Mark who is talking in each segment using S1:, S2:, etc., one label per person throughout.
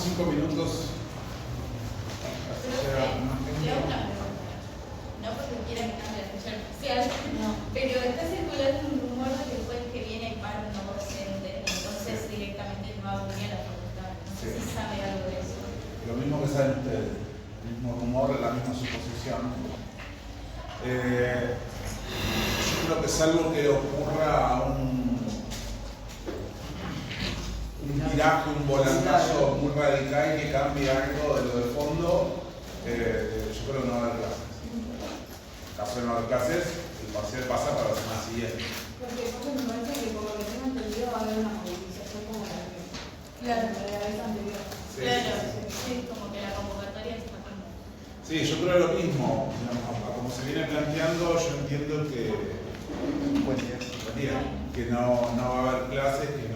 S1: 5 minutos.
S2: No porque quieran que cambie la fecha oficial, pero está circulando un rumor de que el jueves que viene hay paro no docente, entonces directamente no habría la facultad. No sé si sabe algo de eso.
S1: Lo mismo que saben ustedes, el mismo rumor, la misma suposición. Yo creo que es algo que ocurra un viraje, un volantazo muy radical que cambie algo de lo de fondo. Yo creo que no va a haber clases. En caso de no haber clases, el parcial pasa para la semana siguiente.
S3: Porque me parece que por lo que tengo entendido va a haber una movilización como la vez anterior.
S1: Sí,
S2: Claro,
S1: sí.
S2: sí, como que la convocatoria está como...
S1: Sí, yo creo lo mismo. Digamos, como se viene planteando, yo entiendo que no va a haber clases, que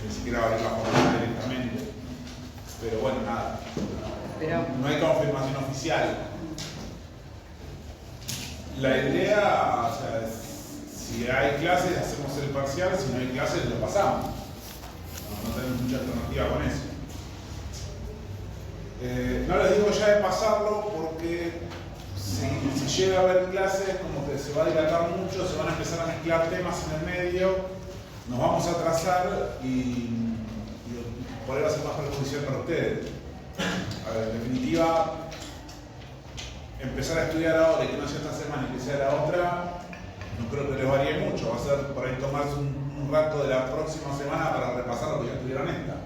S1: ni siquiera va a haber la jornada directamente. Pero bueno, nada. No hay confirmación oficial. La idea, o sea, si hay clases, hacemos el parcial, si no hay clases, lo pasamos. No tenemos mucha alternativa con eso. No les digo ya de pasarlo porque si llega a haber clases, como que se va a dilatar mucho, se van a empezar a mezclar temas en el medio, nos vamos a atrasar y poder hacer más perjudicial para ustedes. A ver, en definitiva, empezar a estudiar ahora y que no sea esta semana y que sea la otra, no creo que les varíe mucho. Va a ser por ahí tomarse un rato de la próxima semana para repasar lo que ya estudiaron esta.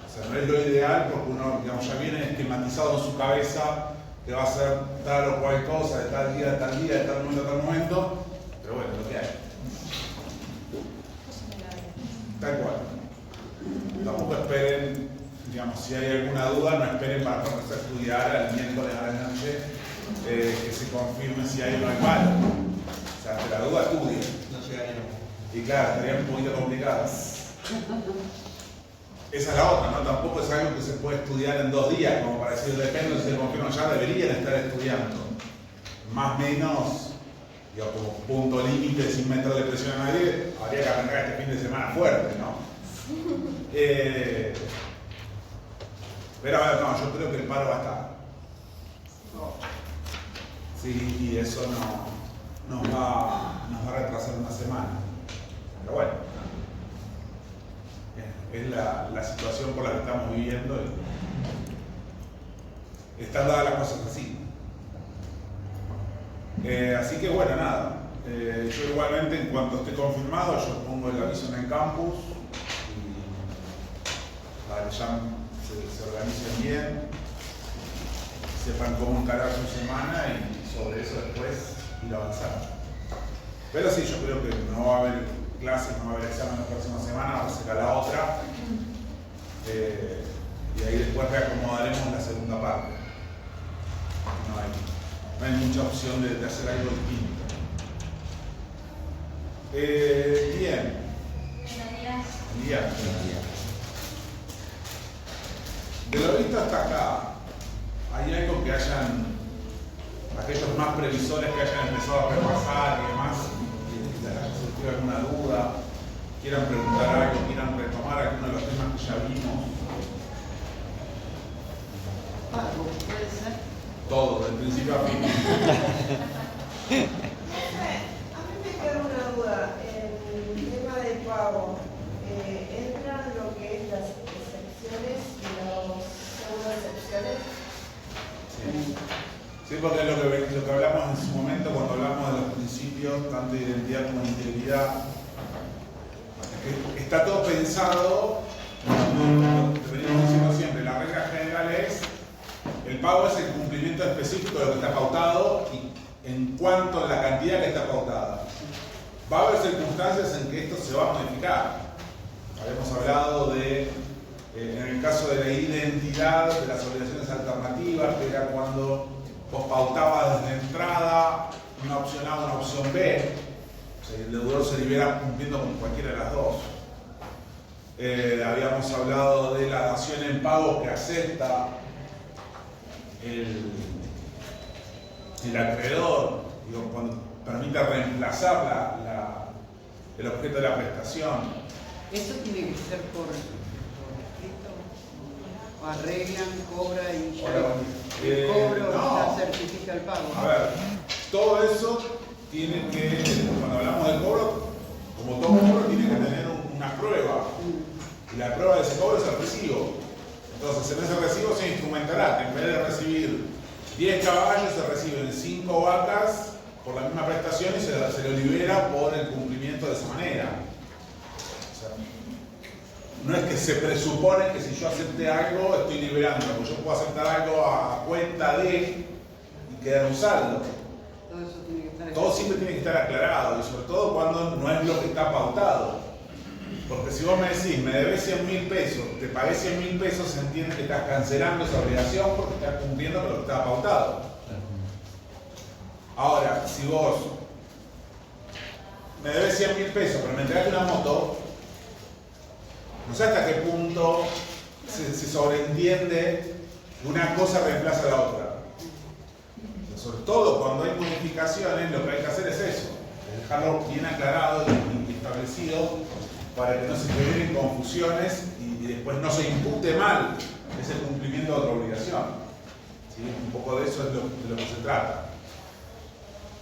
S1: O sea, no es lo ideal porque uno, digamos, ya viene esquematizado en su cabeza que va a ser tal o cual cosa, de tal día, de tal día, de tal momento, de tal momento, pero bueno, es lo que hay. Tal cual. Tampoco esperen, digamos, si hay alguna duda, no esperen para ponerse a estudiar al miércoles a la noche que se confirme si hay o no hay paro. O sea, ante la duda estudien.
S4: No llegaríamos.
S1: Y claro, estaría un poquito complicado. Esa es la otra, ¿no? Tampoco es algo que se puede estudiar en 2 días, como para decir, depende si se confirma, ya deberían estar estudiando. Más o menos, digo, como punto límite, sin meterle presión a nadie, habría que arrancar este fin de semana fuerte, ¿no? Pero a ver, no, yo creo que el paro va a estar. Sí, y eso nos va a retrasar una semana. Pero bueno, es la situación por la que estamos viviendo y están dadas las cosas así. Así que bueno, nada. Yo igualmente, en cuanto esté confirmado, yo pongo el aviso en el campus y para que ya se organicen bien, sepan cómo encarar su semana y sobre eso después ir avanzando. Pero sí, yo creo que no va a haber clases, no va a haber examen la próxima semana, va a ser a la otra. Y ahí después reacomodaremos la segunda parte. No hay mucha opción de hacer algo distinto. Bien.
S2: Buenos días.
S1: De lo visto hasta acá, ¿hay algo que aquellos más previsores que hayan empezado a repasar y demás, que les haya surgido alguna duda, quieran preguntar algo, quieran retomar alguno de los temas que ya vimos?
S3: Puede ser.
S1: Todo, del principio a fin.
S5: A mí me queda una duda. En el tema del pago, ¿entran lo que es las excepciones y las pseudo-excepciones?
S1: Sí, porque es lo que hablamos en su momento cuando hablamos de los principios, tanto de identidad como de integridad. Está todo pensado, lo venimos diciendo siempre, la regla general es, el pago es el cumplimiento específico de lo que está pautado y en cuanto a la cantidad que está pautada. Va a haber circunstancias en que esto se va a modificar. Habíamos hablado de, en el caso de la identidad, de las obligaciones alternativas, que era cuando vos pautabas desde entrada una opción A o una opción B. O sea, el deudor se libera cumpliendo con cualquiera de las dos. Habíamos hablado de la dación en pago que acepta el acreedor, digo, cuando permite reemplazar el objeto de la prestación.
S4: ¿Eso tiene que ser por escrito? ¿O arreglan, cobra y ya el cobro
S1: no.
S4: ya certifica el pago?
S1: A ver, todo eso tiene que, cuando hablamos de cobro, como todo cobro tiene que tener una prueba. Y la prueba de ese cobro es el recibo. Entonces, en ese recibo se instrumentará que en vez de recibir 10 caballos, se reciben 5 vacas por la misma prestación y se lo libera por el cumplimiento de esa manera. O sea, no es que se presupone que si yo acepté algo, estoy liberando. Porque yo puedo aceptar algo a cuenta de y quedar un saldo.
S4: Todo eso tiene que estar
S1: Todo siempre tiene que estar aclarado y sobre todo cuando no es lo que está pautado. Porque si vos me decís, me debes 100.000 pesos, te pagué 100.000 pesos, se entiende que estás cancelando esa obligación porque estás cumpliendo con lo que estaba pautado. Ahora, si vos me debes 100.000 pesos, pero me entregaste una moto, no sé hasta qué punto se sobreentiende que una cosa reemplaza a la otra. Sobre todo cuando hay modificaciones, lo que hay que hacer es eso, es dejarlo bien aclarado y establecido para que no se generen confusiones y después no se impute mal ese cumplimiento de otra obligación. ¿Sí? Un poco de eso es de lo que se trata.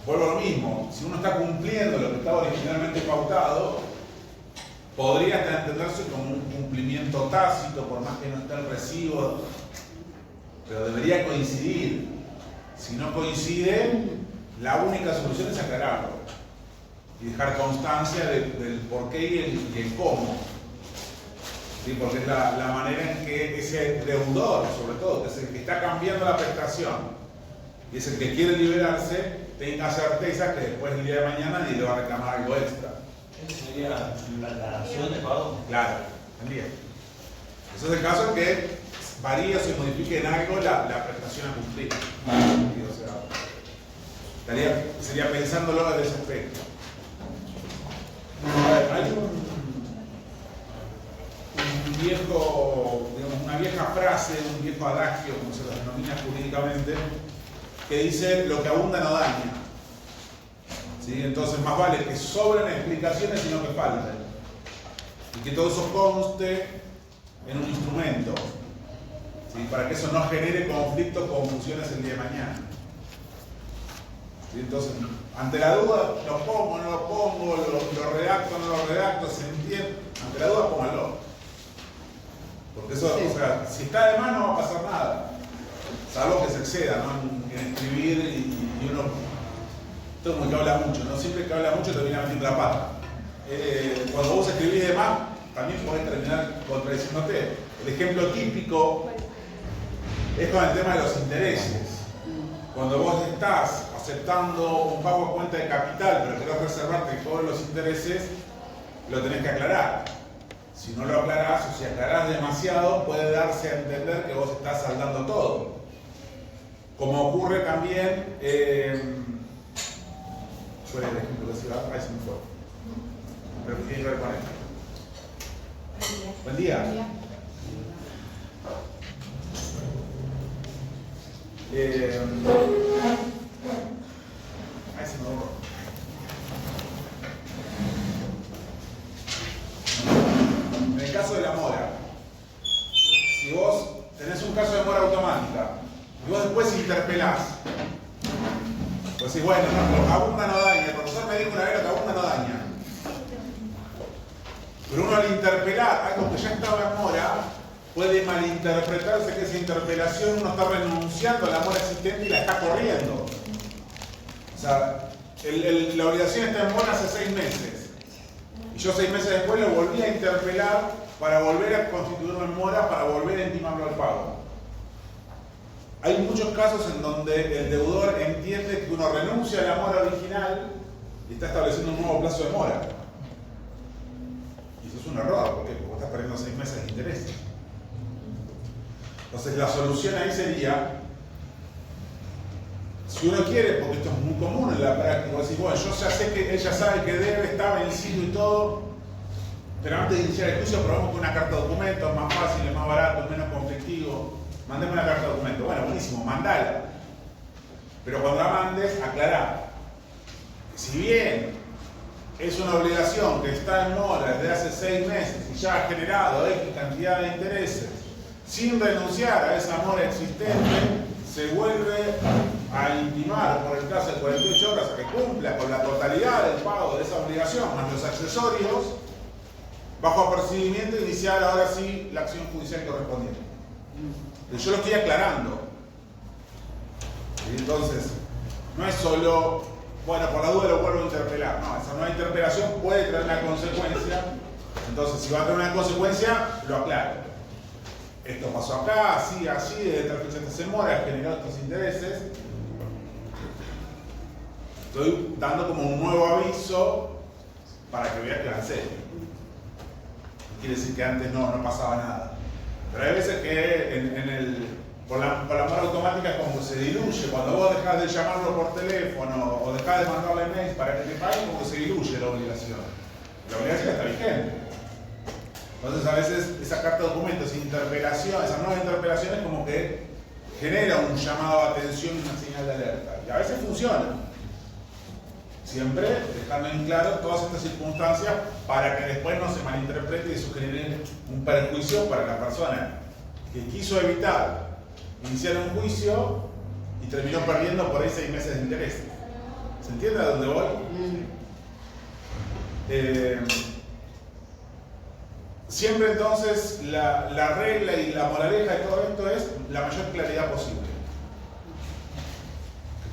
S1: Vuelvo a lo mismo, si uno está cumpliendo lo que estaba originalmente pautado, podría hasta entenderse como un cumplimiento tácito, por más que no esté el recibo, pero debería coincidir. Si no coincide, la única solución es aclararlo y dejar constancia del por qué y el cómo. ¿Sí? Porque es la manera en que ese deudor, sobre todo, que es el que está cambiando la prestación y es el que quiere liberarse, tenga certeza que después del día de mañana nadie le va a reclamar algo extra.
S6: ¿Eso sería la aclaración de pago?
S1: Claro, ¿entendés? Ese es el caso en que varía o se modifique en algo la prestación a cumplir. O sea, sería pensándolo desde ese aspecto. Hay un viejo, digamos, una vieja frase, un viejo adagio, como se lo denomina jurídicamente, que dice: lo que abunda no daña. ¿Sí? Entonces, más vale que sobren explicaciones y no que falten. Y que todo eso conste en un instrumento. ¿Sí? Para que eso no genere conflictos, confusiones el día de mañana. ¿Sí? Entonces, ante la duda, lo pongo, no lo pongo, lo redacto, no lo redacto, se entiende. Ante la duda, póngalo. Porque eso, o sea, si está de más no va a pasar nada. Salvo que se exceda, ¿no? En escribir y uno. Esto es como que habla mucho, ¿no? Siempre que habla mucho termina metiendo la pata. Cuando vos escribís de más, también podés terminar contradiciéndote. El ejemplo típico es con el tema de los intereses. Cuando vos estás aceptando un pago a cuenta de capital, pero querés reservarte todos los intereses, lo tenés que aclarar. Si no lo aclarás o si aclarás demasiado, puede darse a entender que vos estás saldando todo. Como ocurre también, ¿cuál es el ejemplo que se va? Ahí se me fue. Pero tiene que ver con esto. Buen día.
S3: Buen día.
S1: Ahí se me borró. En el caso de la mora, si vos tenés un caso de mora automática y vos después interpelás, pues decís, bueno, no, abunda no daña, el profesor me dijo una vez que abunda no daña. Pero uno al interpelar algo que ya estaba en mora, puede malinterpretarse que esa interpelación uno está renunciando a la mora existente y la está corriendo. O sea, la obligación está en mora hace 6 meses. Y yo 6 meses después lo volví a interpelar para volver a constituirlo en mora, para volver a intimarlo al pago. Hay muchos casos en donde el deudor entiende que uno renuncia a la mora original y está estableciendo un nuevo plazo de mora. Y eso es un error, porque vos estás perdiendo 6 meses de interés. Entonces la solución ahí sería, si uno quiere, porque esto es muy común en la práctica, decir, bueno, yo ya sé que ella sabe que debe, está vencido y todo, pero antes de iniciar el juicio probamos con una carta de documento, es más fácil, es más barato, es menos conflictivo. Mandeme una carta de documento. Bueno, buenísimo, mandala. Pero cuando la mandes, aclará que si bien es una obligación que está en mora desde hace 6 meses y ya ha generado X cantidad de intereses, sin renunciar a esa mora existente, se vuelve a intimar por el caso de 48 horas a que cumpla con la totalidad del pago de esa obligación, más los accesorios, bajo apercibimiento iniciar ahora sí la acción judicial correspondiente. Yo lo estoy aclarando. Y entonces, no es solo, bueno, por la duda lo vuelvo a interpelar. No, esa nueva interpelación puede traer una consecuencia. Entonces, si va a traer una consecuencia, lo aclaro. Esto pasó acá, así, desde tal fecha se mora, generó estos intereses. Estoy dando como un nuevo aviso para que veas que va en serio. No quiere decir que antes no pasaba nada. Pero hay veces que por la mora automática es como que se diluye. Cuando vos dejás de llamarlo por teléfono o dejás de mandarle mails para que te paguen, como que se diluye la obligación. La obligación está vigente. Entonces a veces esa carta de documento, esa interpelación, esa nueva interpelación es como que genera un llamado de atención y una señal de alerta. Y a veces funciona. Siempre dejando en claro todas estas circunstancias para que después no se malinterprete y eso genere un perjuicio para la persona que quiso evitar iniciar un juicio y terminó perdiendo por ahí 6 meses de interés. ¿Se entiende a dónde voy? Siempre entonces la regla y la moraleja de todo esto es la mayor claridad posible.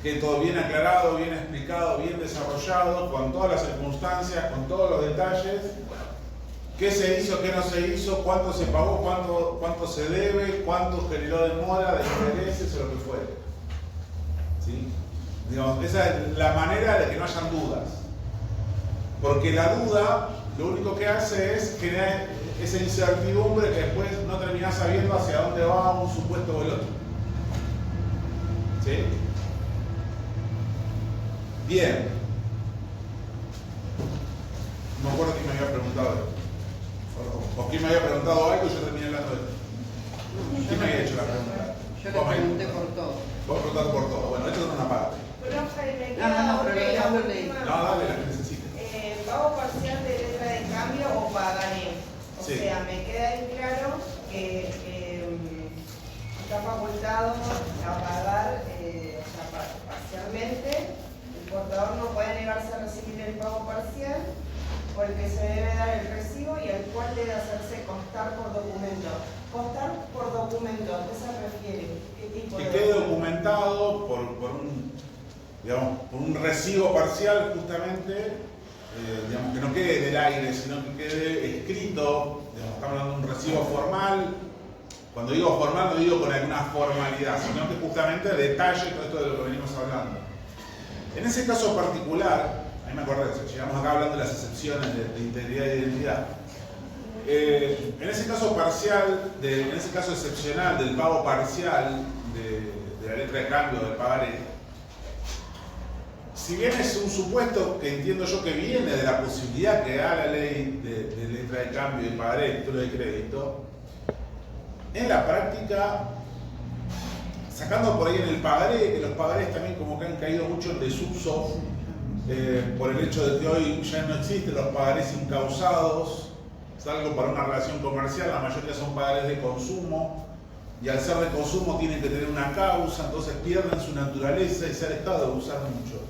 S1: Que todo bien aclarado, bien explicado, bien desarrollado, con todas las circunstancias, con todos los detalles. ¿Qué se hizo, qué no se hizo, cuánto se pagó, cuánto se debe, cuánto generó de mora, de intereses o lo que fuere? ¿Sí? Digamos, esa es la manera de que no hayan dudas. Porque la duda lo único que hace es generar esa incertidumbre que después no terminás sabiendo hacia dónde va un supuesto o el otro. ¿Sí? Bien. No me acuerdo quién me había preguntado esto. O quién me había preguntado algo y yo terminé hablando de esto. ¿Quién me había hecho la pregunta?
S4: Yo le pregunté por todo.
S1: Vos preguntaste por todo. Bueno, esto es una parte.
S5: Profe, me
S4: No,
S5: queda
S4: pero
S5: otra
S4: ya lo
S5: última.
S4: leí.
S1: No, dale la que necesites.
S5: Pago parcial de letra de cambio o pagaré. O
S1: Sí.
S5: sea, me queda en claro que está facultado a pagar parcialmente. El portador no puede negarse a recibir el pago parcial por el que se debe dar el recibo y al cual debe hacerse constar por documento. Constar por documento, ¿a qué se refiere? ¿Qué tipo
S1: Que
S5: de
S1: quede
S5: documento?
S1: documentado por un recibo parcial justamente, digamos, que no quede del aire, sino que quede escrito. Digamos, estamos hablando de un recibo formal. Cuando digo formal no digo con alguna formalidad, sino que justamente detalle todo esto de lo que venimos hablando. En ese caso particular, ahí me acordé, llegamos acá hablando de las excepciones de integridad y identidad. En ese caso parcial, en ese caso excepcional del pago parcial de la letra de cambio del pagaré, si bien es un supuesto que entiendo yo que viene de la posibilidad que da la ley de letra de cambio y pagaré, título de crédito, en la práctica, sacando por ahí en el pagaré, que los pagarés también como que han caído mucho en desuso, por el hecho de que hoy ya no existen los pagarés incausados, salvo para una relación comercial, la mayoría son pagarés de consumo, y al ser de consumo tienen que tener una causa, entonces pierden su naturaleza y se han estado de usar mucho.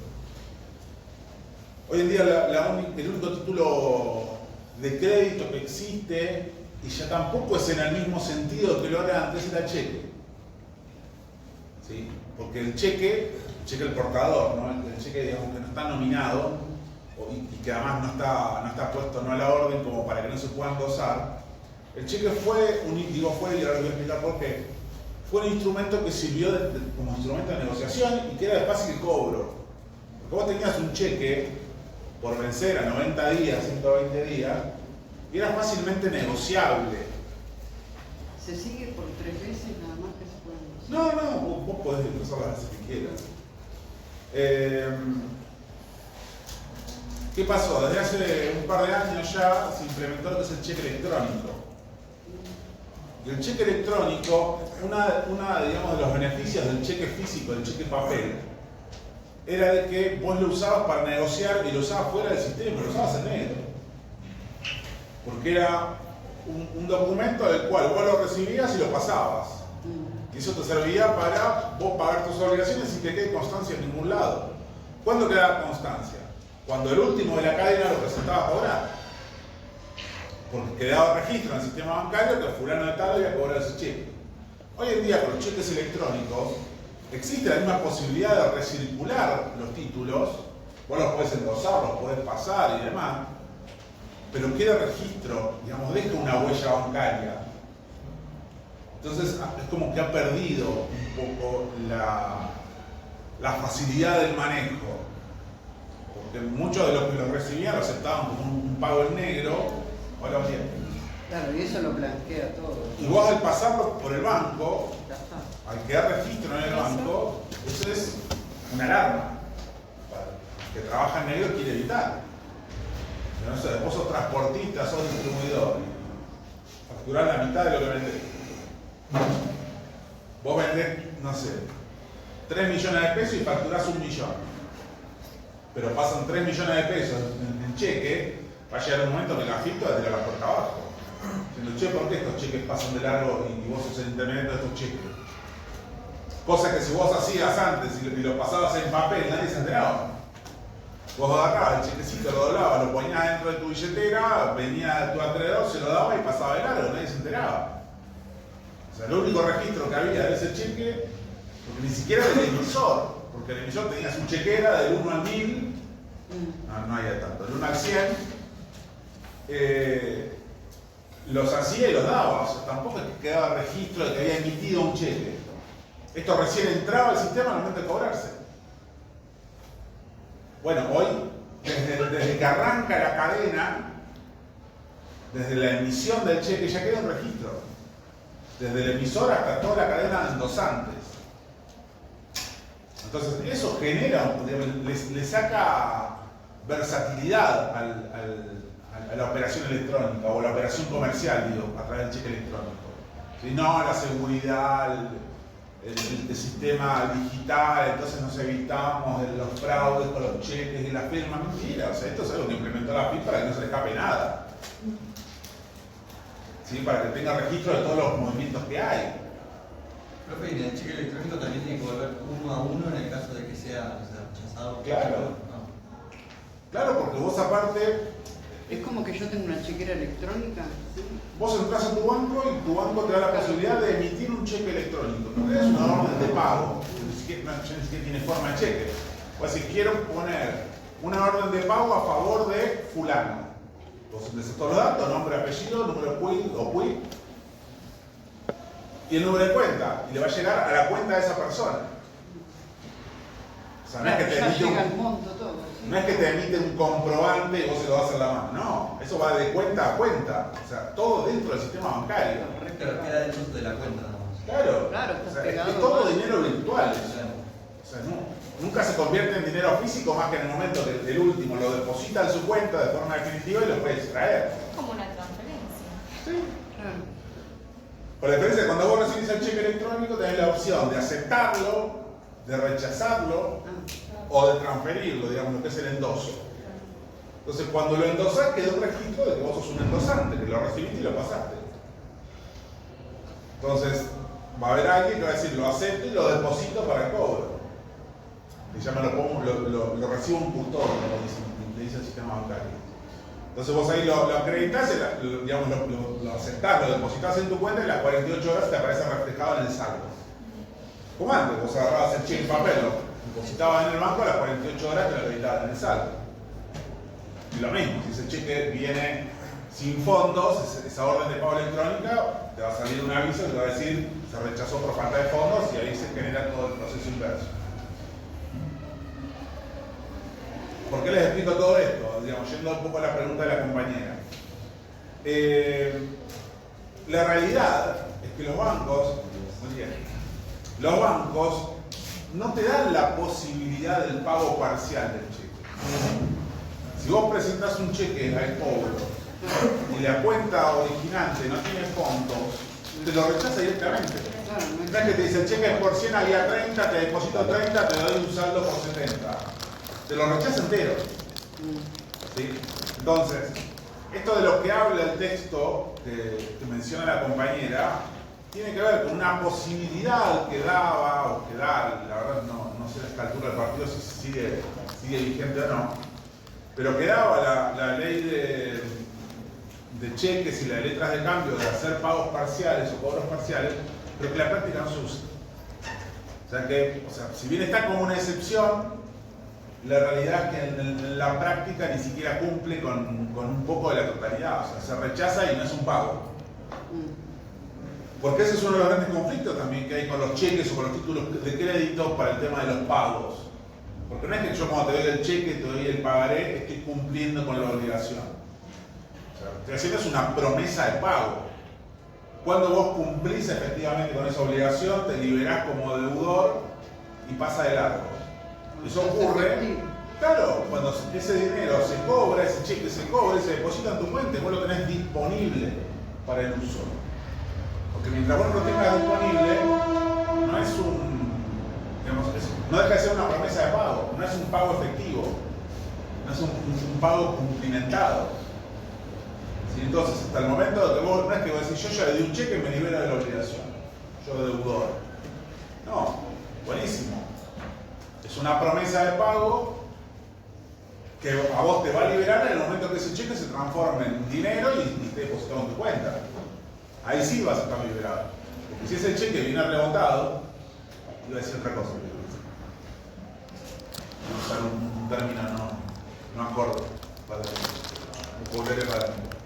S1: Hoy en día el único título de crédito que existe, y ya tampoco es en el mismo sentido que lo era antes, era cheque. ¿Sí? Porque el cheque el portador, ¿no? El cheque, digamos, que no está nominado y que además no está puesto no a la orden como para que no se puedan gozar. El cheque fue y ahora les voy a explicar por qué. Fue un instrumento que sirvió como instrumento de negociación y que era de fácil cobro. Porque vos tenías un cheque por vencer a 90 días, 120 días, y era fácilmente negociable.
S4: ¿Se sigue por 3 veces nada más que se puede negociar?
S1: No, vos podés empezar las veces que quieras. ¿Qué pasó? Desde hace un par de años ya se implementó lo que es el cheque electrónico. Y el cheque electrónico, una digamos, de los beneficios del cheque físico, del cheque papel, era de que vos lo usabas para negociar y lo usabas fuera del sistema, lo usabas en negro. Porque era un documento del cual vos lo recibías y lo pasabas. Y eso te servía para vos pagar tus obligaciones sin que quede constancia en ningún lado. ¿Cuándo quedaba constancia? Cuando el último de la cadena lo presentaba a cobrar. Porque quedaba registro en el sistema bancario que el fulano de tal había cobrado ese cheque. Hoy en día con los cheques electrónicos existe la misma posibilidad de recircular los títulos. Vos los podés endosar, los podés pasar y demás. Pero queda registro, digamos, deja una huella bancaria. Entonces es como que ha perdido un poco la facilidad del manejo. Porque muchos de los que lo recibían lo aceptaban como un pago en negro. Hola, bien.
S4: Claro, y eso lo blanquea todo.
S1: Y vos al pasarlo por el banco,
S4: Ya está.
S1: al quedar registro en el banco, eso es una alarma. Que trabaja en negro quiere evitar. No sé, vos sos transportista, sos distribuidor. Facturás la mitad de lo que vendés. Vos vendés, no sé, 3 millones de pesos y facturás 1 millón. Pero pasan 3 millones de pesos en cheque, va a llegar un momento que la FIP va a tirar la puerta abajo. Diciendo, che, ¿por qué estos cheques pasan de largo y vos sos el internet de estos cheques? Cosa que si vos hacías antes y lo pasabas en papel, nadie se enteraba. Vos agarrabas el chequecito, lo doblabas, lo ponías dentro de tu billetera, venía tu acreedor, se lo daba y pasaba de largo, nadie se enteraba. O sea, el único registro que había de ese cheque, porque ni siquiera del emisor, porque el emisor tenía su chequera del 1 al 1000, no había tanto, del 1 al 100, los hacía y los daba, o sea, tampoco es que quedaba registro de que había emitido un cheque. Esto recién entraba al sistema al momento de cobrarse. Bueno, hoy, desde que arranca la cadena, desde la emisión del cheque, ya queda un registro. Desde el emisor hasta toda la cadena de endosantes. Entonces, eso genera, le saca versatilidad a la operación electrónica o la operación comercial, digo, a través del cheque electrónico. Si no, la seguridad, el sistema digital, entonces nos evitamos de los fraudes con los cheques y las firmas. Mentira, o sea, esto es algo que implementó la FIP para que no se le escape nada. ¿Sí? Para que tenga registro de todos los movimientos que hay.
S6: Profe, y el cheque electrónico también tiene que volver 1 a 1 en el caso de que sea rechazado.
S1: Claro.
S6: No.
S1: Claro, porque vos aparte,
S4: Es como que yo tengo una chequera electrónica. ¿Sí?
S1: vos entras a tu banco y tu banco te da la posibilidad de emitir un cheque electrónico. No es una orden de pago, ni siquiera tiene forma de cheque. O sea, si quiero poner una orden de pago a favor de fulano. Entonces les todos los datos, nombre, apellido, número PUI o PUI y el número de cuenta. Y le va a llegar a la cuenta de esa persona. O sea, no es que te
S4: Ya
S1: emite
S4: llega
S1: un,
S4: el monto todo. ¿Sí?
S1: no es que te emite un comprobante y vos se lo das en la mano. No, eso va de cuenta a cuenta. O sea, todo dentro del sistema bancario.
S6: Claro, queda dentro de la cuenta nada más.
S1: Claro.
S4: Claro,
S1: O
S4: estás
S1: sea,
S4: pegado
S1: es todo
S4: más.
S1: dinero virtual.
S6: Claro.
S1: O sea, nunca se convierte en dinero físico más que en el momento que el último lo deposita en su cuenta de forma definitiva y lo puede extraer.
S2: Como una transferencia.
S1: Sí.
S4: Claro.
S1: Por la diferencia, cuando vos recibís el cheque electrónico tenés la opción de aceptarlo, de rechazarlo o de transferirlo, digamos, lo que es el endoso. Entonces, cuando lo endosás, queda un registro de que vos sos un endosante, que lo recibiste y lo pasaste. Entonces, va a haber alguien que va a decir, lo acepto y lo deposito para el cobro. Y ya me lo recibo un custodio, le dice el sistema bancario. Entonces vos ahí lo acreditás, digamos, lo aceptás, lo depositas en tu cuenta y las 48 horas te aparece reflejado en el saldo. Como antes, vos agarrabas el cheque en papel, lo depositabas en el banco, a las 48 horas te lo acreditabas en el saldo. Y lo mismo, si ese cheque viene sin fondos, esa orden de pago electrónica, te va a salir un aviso que te va a decir se rechazó por falta de fondos y ahí se genera todo el proceso inverso. ¿Por qué les explico todo esto? Digamos, yendo un poco a la pregunta de la compañera. La realidad es que los bancos no te dan la posibilidad del pago parcial del cheque. Si vos presentás un cheque al cobro y la cuenta originante no tiene fondos, te lo rechaza directamente.
S4: Claro, no
S1: No es que te dice el cheque es por 100 al día 30, te deposito 30, te doy un saldo por 70. Te lo rechaza entero. ¿Sí? Entonces, esto de lo que habla el texto que menciona la compañera, tiene que ver con una posibilidad que daba o que da, la verdad no sé a esta altura del partido si sigue vigente o no, pero que daba la ley de cheques y la de letras de cambio de hacer pagos parciales o cobros parciales, pero que la práctica no se usa. O sea, si bien está como una excepción, la realidad es que en la práctica ni siquiera cumple con un poco de la totalidad, o sea, se rechaza y no es un pago. Porque ese es uno de los grandes conflictos también que hay con los cheques o con los títulos de crédito para el tema de los pagos. Porque no es que yo cuando te doy el cheque, te doy el pagaré, estoy cumpliendo con la obligación. O sea, lo que estoy haciendo es una promesa de pago. Cuando vos cumplís efectivamente con esa obligación, te liberás como deudor y pasa de largo. Eso ocurre, claro, cuando ese dinero se cobra, ese cheque se cobra y se deposita en tu cuenta, vos lo tenés disponible para el uso. Porque mientras vos no lo tengas disponible, no es no deja de ser una promesa de pago, no es un pago efectivo, no es un pago cumplimentado. ¿Sí? Entonces, hasta el momento de que vos, no es que vos decís, yo ya le di un cheque y me libero de la obligación, yo deudor. No, buenísimo. Es una promesa de pago que a vos te va a liberar en el momento que ese cheque se transforme en dinero y esté depositado en tu cuenta. Ahí sí vas a estar liberado. Porque si ese cheque viene rebotado, iba a decir otra cosa. Voy a usar un término no acorde para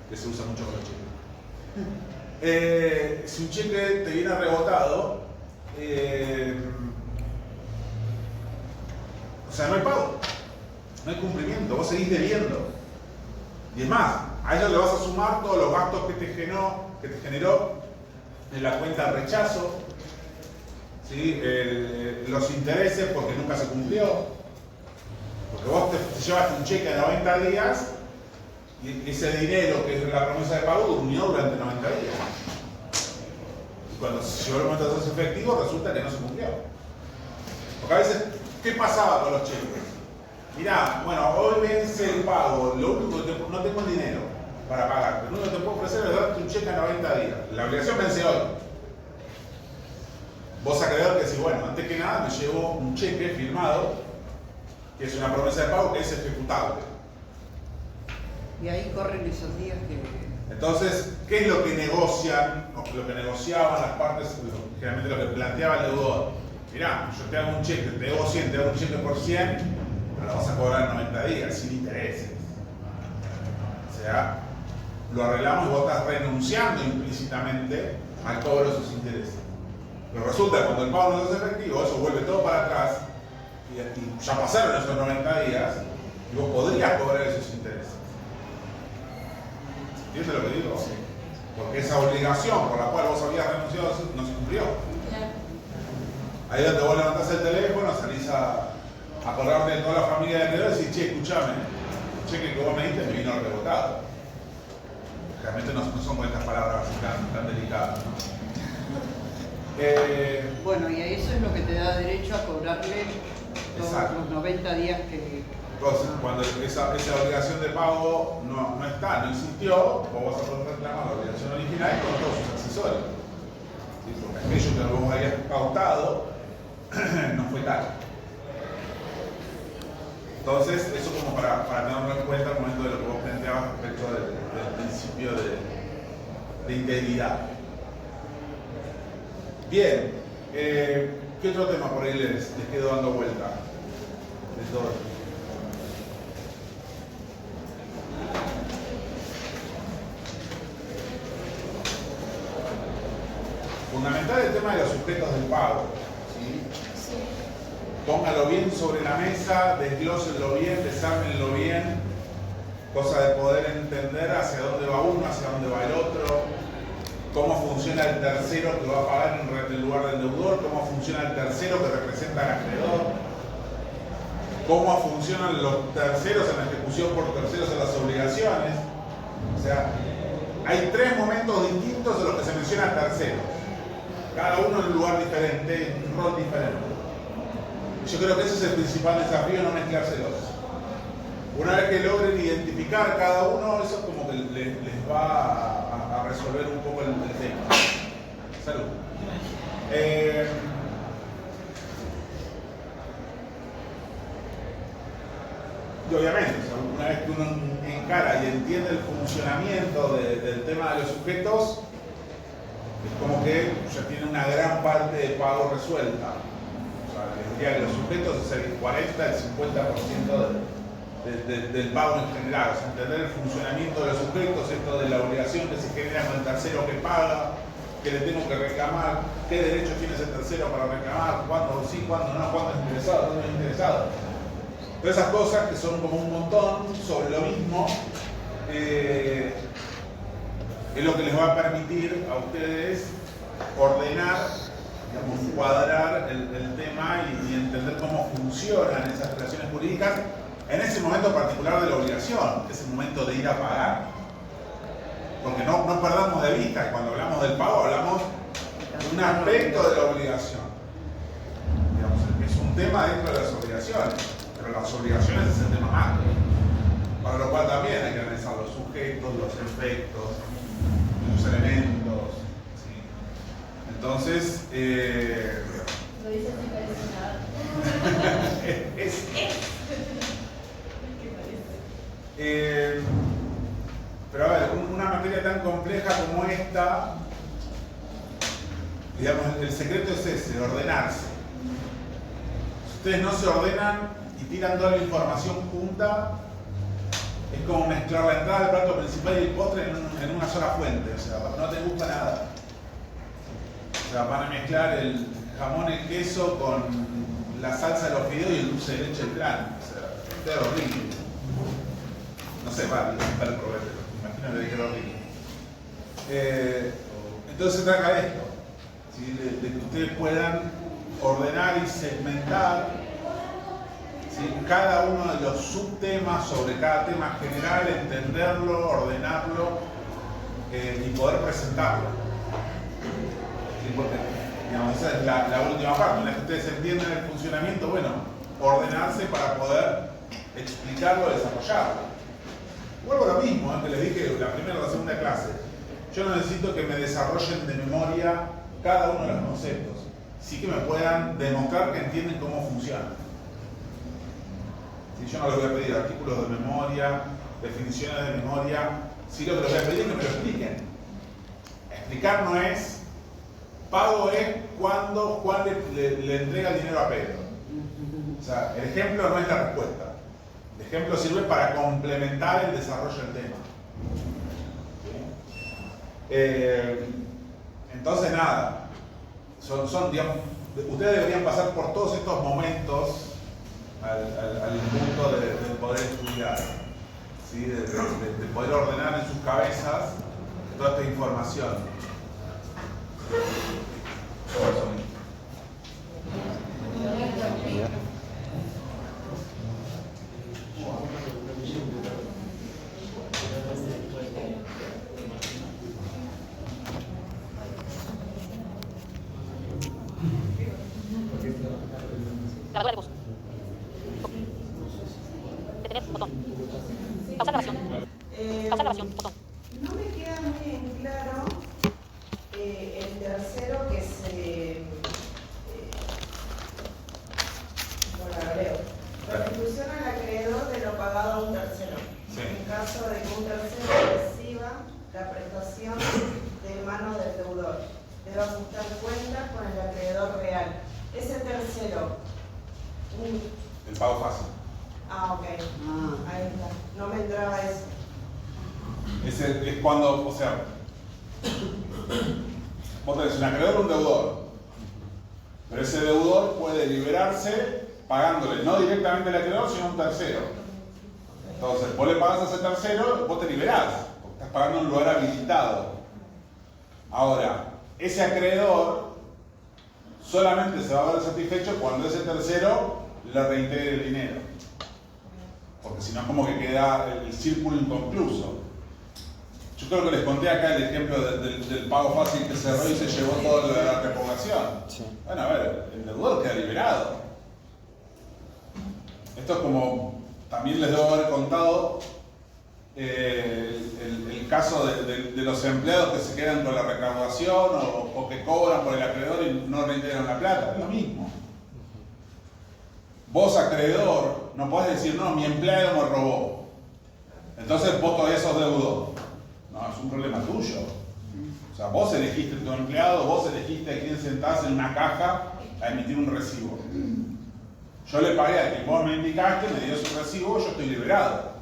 S1: que se usa mucho con los cheques. Si un cheque te viene rebotado, o sea, no hay pago, no hay cumplimiento, vos seguís debiendo. Y es más, a ellos le vas a sumar todos los gastos que te generó en la cuenta de rechazo, ¿sí? Los intereses porque nunca se cumplió. Porque vos te llevaste un cheque de 90 días y ese dinero que es la promesa de pago durmió durante 90 días. Y cuando se llegó el momento de hacerse efectivo, resulta que no se cumplió. Porque a veces, ¿qué pasaba con los cheques? Mirá, bueno, hoy vence el pago, lo único que no tengo el dinero para pagarte. Lo único que te puedo ofrecer es darte un cheque a 90 días. La obligación vence hoy. Vos acreedor que decís, bueno, antes que nada me llevo un cheque firmado, que es una promesa de pago que es ejecutable.
S4: Y ahí corren esos días que...
S1: Entonces, ¿qué es lo que negocian, o lo que negociaban las partes, generalmente lo que planteaba el deudor? Mirá, yo te hago un cheque, te debo 100, te hago un cheque por 100, pero lo vas a cobrar en 90 días, sin intereses. O sea, lo arreglamos y vos estás renunciando implícitamente al cobro de esos intereses. Pero resulta que cuando el pago no es efectivo, eso vuelve todo para atrás, y ya pasaron esos 90 días, y vos podrías cobrar esos intereses. ¿Entiendes lo que digo? Sí. Porque esa obligación por la cual vos habías renunciado no se cumplió. Ahí es donde vos levantás el teléfono, salís a acordarte de toda la familia de acreedores y decís, che, escuchame, el cheque que vos me diste me vino rebotado. Realmente no son con estas palabras tan delicadas, ¿no?
S4: Bueno, y eso es lo que te da derecho a cobrarle todos
S1: Exacto.
S4: los 90 días que...
S1: Entonces, cuando esa obligación de pago no existió, vos vas a poder reclamar la obligación original con todos sus accesorios. ¿Sí? Porque aquello que vos habías pautado no fue tal. Entonces, eso como para tenerlo en cuenta al momento de lo que vos planteabas respecto del principio de integridad. Bien, ¿qué otro tema por ahí les quedo dando vuelta? De todo. Fundamental el tema de los sujetos del pago. ¿Sí?
S2: Sí.
S1: Póngalo bien sobre la mesa, desglósenlo bien, desármenlo bien, cosa de poder entender hacia dónde va uno, hacia dónde va el otro, cómo funciona el tercero que va a pagar en el lugar del deudor, cómo funciona el tercero que representa al acreedor, cómo funcionan los terceros en la ejecución por terceros en las obligaciones. O sea, hay 3 momentos distintos de los que se menciona el tercero. Cada uno en un lugar diferente, en un rol diferente. Yo creo que ese es el principal desafío, no mezclárselos. Una vez que logren identificar cada uno, eso como que les va a resolver un poco el tema. Salud. Y obviamente, o sea, una vez que uno encara y entiende el funcionamiento del tema de los sujetos, es como que ya tiene una gran parte de pago resuelta. O sea, les diría que los sujetos es el 40, el 50% del pago en general. O sea, entender el funcionamiento de los sujetos, esto de la obligación que se genera con el tercero que paga, que le tengo que reclamar, qué derechos tiene ese tercero para reclamar, cuándo sí, cuándo no, cuándo es interesado, cuándo no es interesado. Todas esas cosas que son como un montón sobre lo mismo, es lo que les va a permitir a ustedes ordenar, digamos, encuadrar el tema y entender cómo funcionan esas relaciones jurídicas en ese momento particular de la obligación, que es el momento de ir a pagar. Porque no perdamos de vista que cuando hablamos del pago hablamos de un aspecto de la obligación. Digamos, es un tema dentro de las obligaciones, pero las obligaciones es el tema macro. Para lo cual también hay que analizar los sujetos, los efectos, los elementos. ¿Sí? Entonces,
S2: Lo dice así, parece nada.
S1: Pero a ver, una materia tan compleja como esta, digamos, el secreto es ese, ordenarse. Si ustedes no se ordenan y tiran toda la información junta, es como mezclar la entrada del plato principal y el postre en una sola fuente. O sea, no te gusta nada. O sea, van a mezclar el jamón, el queso con la salsa de los fideos y el dulce de leche del plan. O sea, es horrible. No sé, vale, para el provecho. Imagino que dije horrible. Entonces se trata de esto, ¿sí? De que ustedes puedan ordenar y segmentar, ¿sí?, cada uno de los subtemas sobre cada tema general, entenderlo, ordenarlo y poder presentarlo. ¿Sí? Porque, digamos, esa es la última parte. Una vez que ustedes entiendan el funcionamiento, bueno, ordenarse para poder explicarlo, desarrollarlo. Vuelvo a lo mismo, que les dije la primera o la segunda clase. Yo no necesito que me desarrollen de memoria cada uno de los conceptos. Sí que me puedan demostrar que entienden cómo funciona. Si yo no les voy a pedir artículos de memoria, definiciones de memoria, sí lo que les voy a pedir es que me lo expliquen. Explicar no es, pago es cuando Juan le entrega el dinero a Pedro. O sea, el ejemplo no es la respuesta. El ejemplo sirve para complementar el desarrollo del tema. ¿Sí? Entonces, nada, digamos, ustedes deberían pasar por todos estos momentos al punto de poder estudiar, ¿sí? de poder ordenar en sus cabezas toda esta información.
S7: Grabadora de voz. Detener, botón. Pausar grabación. Pausar grabación, botón.
S5: No me queda muy en claro el tercero que se... bueno, lo leo. Restitución al acreedor de lo pagado a un tercero.
S1: Sí.
S5: En caso de que un tercero reciba la prestación de mano del deudor, debe ajustar cuentas con el acreedor real. Ese tercero...
S1: El pago fácil.
S5: ok. Ahí está. No me entraba eso.
S1: Es cuando, o sea, vos tenés un acreedor o un deudor, pero ese deudor puede liberarse pagándole no directamente al acreedor, sino a un tercero. Entonces, vos le pagás a ese tercero, vos te liberás, porque estás pagando en un lugar habilitado. Ahora, ese acreedor solamente se va a ver satisfecho cuando ese tercero le reintegre el dinero. Porque si no es como que queda el círculo inconcluso. Yo creo que les conté acá el ejemplo del pago fácil que cerró y se llevó todo lo de la repoblación.
S8: Sí.
S1: Bueno, a ver, el deudor queda liberado. Esto es como, también les debo haber contado el caso de los empleados que se quedan con la recaudación o que cobran por el acreedor y no reintegran la plata. Es lo mismo. Vos, acreedor, no podés decir, no, mi empleado me robó. Entonces vos todavía sos deudor. No, es un problema tuyo. O sea, vos elegiste tu empleado, vos elegiste a quién sentás en una caja a emitir un recibo. Yo le pagué a quien vos me indicaste, me dio su recibo, yo estoy liberado.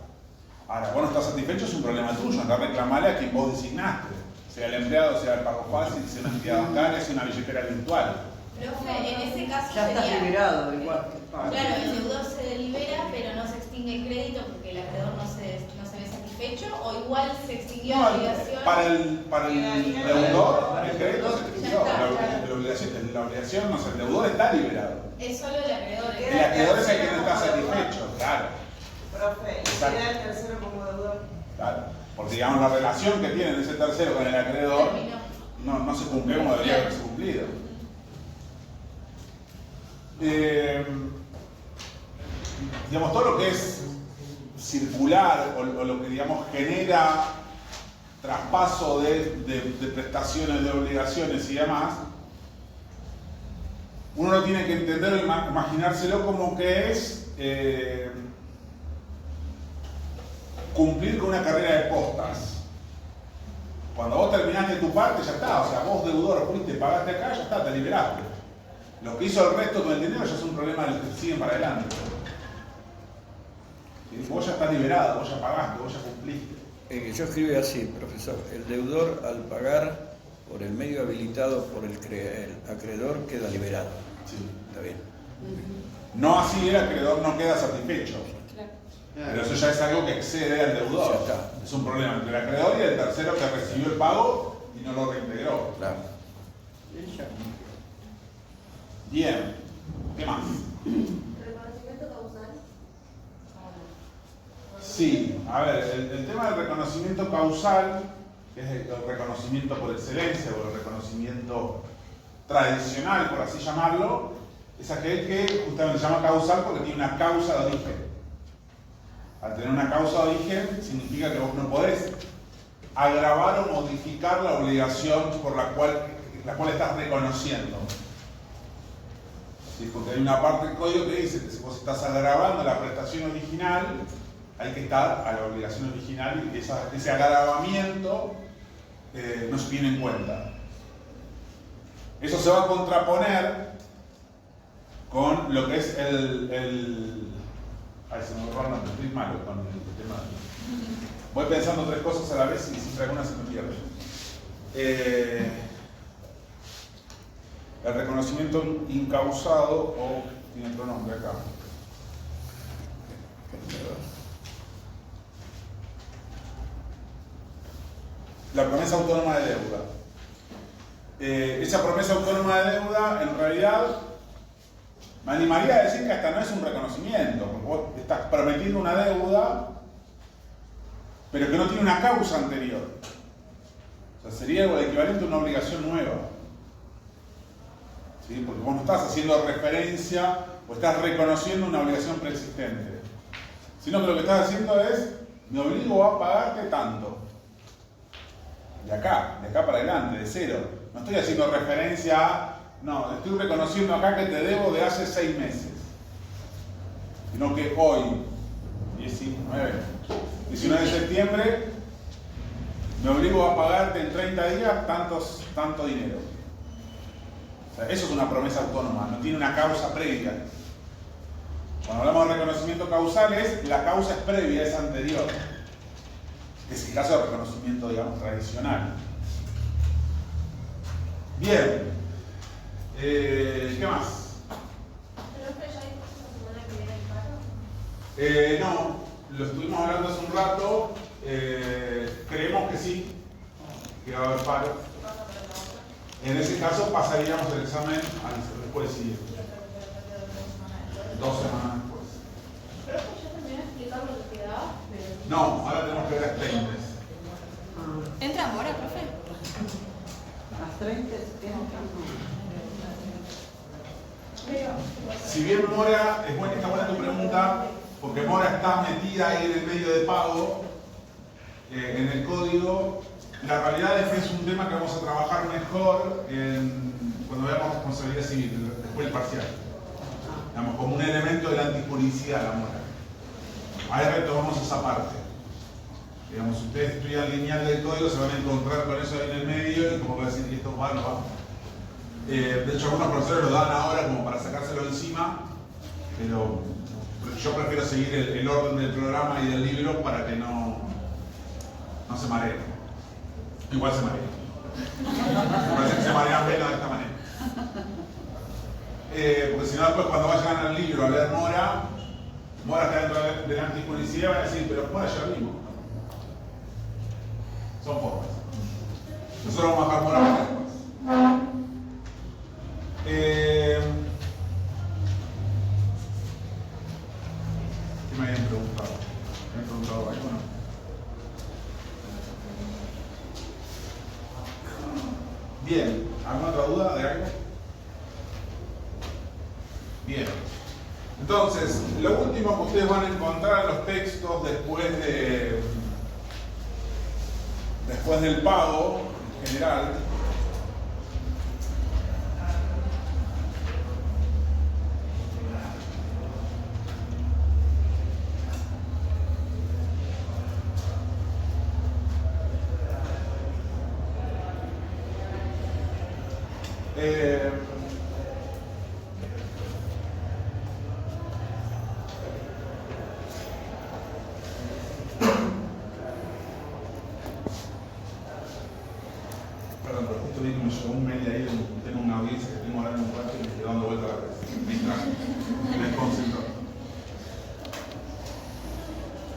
S1: Ahora, vos no estás satisfecho, es un problema tuyo, andá a reclamarle a quien vos designaste. Sea el empleado, sea el pago fácil, sea una entidad bancaria, sea una billetera virtual.
S2: Profe, en ese caso
S4: Ya está
S2: sería...
S4: liberado igual que el pago.
S2: Claro, el deudor se delibera, pero no se extingue el crédito porque el acreedor no se ve satisfecho, o igual se extinguió la obligación.
S1: Para el deudor, el crédito se extinguió.
S2: Ya está,
S1: La obligación, no sé, el deudor está liberado.
S2: Es solo el acreedor.
S1: El acreedor es el que no está satisfecho, claro.
S5: Profe, ¿y queda el tercero como deudor?
S1: Claro. Porque digamos la relación que tiene ese tercero con el acreedor no se cumplió como debería haberse cumplido. Digamos, todo lo que es circular o lo que digamos genera traspaso de prestaciones, de obligaciones y demás, uno no tiene que entender, imaginárselo como que es cumplir con una carrera de postas. Cuando vos terminaste tu parte, ya está. O sea, vos deudor fuiste, pagaste acá, ya está, te liberaste. Lo que hizo el resto con el dinero ya es un problema de los que siguen para adelante. ¿Sí? Vos ya estás liberado, vos ya pagaste, vos ya cumpliste.
S8: Yo escribí así, profesor. El deudor, al pagar por el medio habilitado por el acreedor, queda liberado.
S1: Sí.
S8: Está bien.
S1: No así el acreedor no queda satisfecho.
S4: Claro.
S1: Pero eso ya es algo que excede al deudor.
S8: Ya está.
S1: Es un problema entre el acreedor y el tercero que recibió el pago y no lo reintegró.
S8: Claro.
S1: Bien. ¿Qué más?
S3: ¿Reconocimiento causal?
S1: Sí, a ver, el tema del reconocimiento causal, que es el reconocimiento por excelencia o el reconocimiento tradicional, por así llamarlo, es aquel que justamente se llama causal porque tiene una causa de origen. Al tener una causa de origen significa que vos no podés agravar o modificar la obligación por la cual estás reconociendo. ¿Sí? Porque hay una parte del código que dice que si vos estás agravando la prestación original, hay que estar a la obligación original y ese agravamiento no se tiene en cuenta. Eso se va a contraponer con lo que es Ay, se me borró el nombre, estoy malo con el tema. Voy pensando tres cosas a la vez y siempre alguna se me pierde. El reconocimiento incausado, o tiene otro nombre acá. La promesa autónoma de deuda. Esa promesa autónoma de deuda, en realidad, me animaría a decir que hasta no es un reconocimiento, porque vos estás prometiendo una deuda, pero que no tiene una causa anterior. O sea, sería el equivalente a una obligación nueva. ¿Sí? Porque vos no estás haciendo referencia o estás reconociendo una obligación preexistente, sino que lo que estás haciendo es, me obligo a pagarte tanto. De acá para adelante, de cero. No estoy haciendo referencia a, no, estoy reconociendo acá que te debo de hace 6 meses. Sino que hoy, 19 de septiembre, me obligo a pagarte en 30 días tanto dinero. O sea, eso es una promesa autónoma, no tiene una causa previa. Cuando hablamos de reconocimiento causal, la causa es previa, es anterior. Es el caso de reconocimiento, digamos, tradicional. Bien. ¿Qué más?
S3: ¿Pero ya dijo la semana que viene el paro?
S1: No, lo estuvimos hablando hace un rato. Creemos que sí, que va a haber paro. En ese caso pasaríamos el examen después siguiente. 2 semanas después.
S3: Pero ya terminé de explicar lo que quedaba, pero...
S1: No, ahora tenemos que ver expedientes.
S2: ¿Entra Mora, profe?
S4: Las 30
S1: Si bien Mora, está buena tu pregunta, porque Mora está metida ahí en el medio de pago, en el código. La realidad es que es un tema que vamos a trabajar mejor cuando veamos responsabilidad civil, después del parcial. Digamos, como un elemento de la antipublicidad, la Mora. Ahí retomamos esa parte. Digamos, si ustedes estudian lineal del código, se van a encontrar con eso ahí en el medio y como va a decir que esto va, no va. De hecho, algunos profesores lo dan ahora como para sacárselo encima, pero yo prefiero seguir el orden del programa y del libro para que no se mareen. Igual se marean. Me parece que se marean menos de esta manera. Porque si no, después cuando vayan al libro a leer Mora está dentro de la antipublicidad, van a decir, pero Mora ya lo vimos. Son formas. Nosotros vamos a bajar Mora para después. ¿Qué me habían preguntado? ¿Me habían preguntado algo? No. Bien, ¿alguna otra duda de algo? Bien. Entonces, lo último que ustedes van a encontrar en los textos después del pago en general, perdón, pero justo vi que me llegó un mail ahí donde tengo una audiencia que tengo ahora en un cuarto y me estoy dando vuelta a la cabeza. Me distraje, me desconcentró.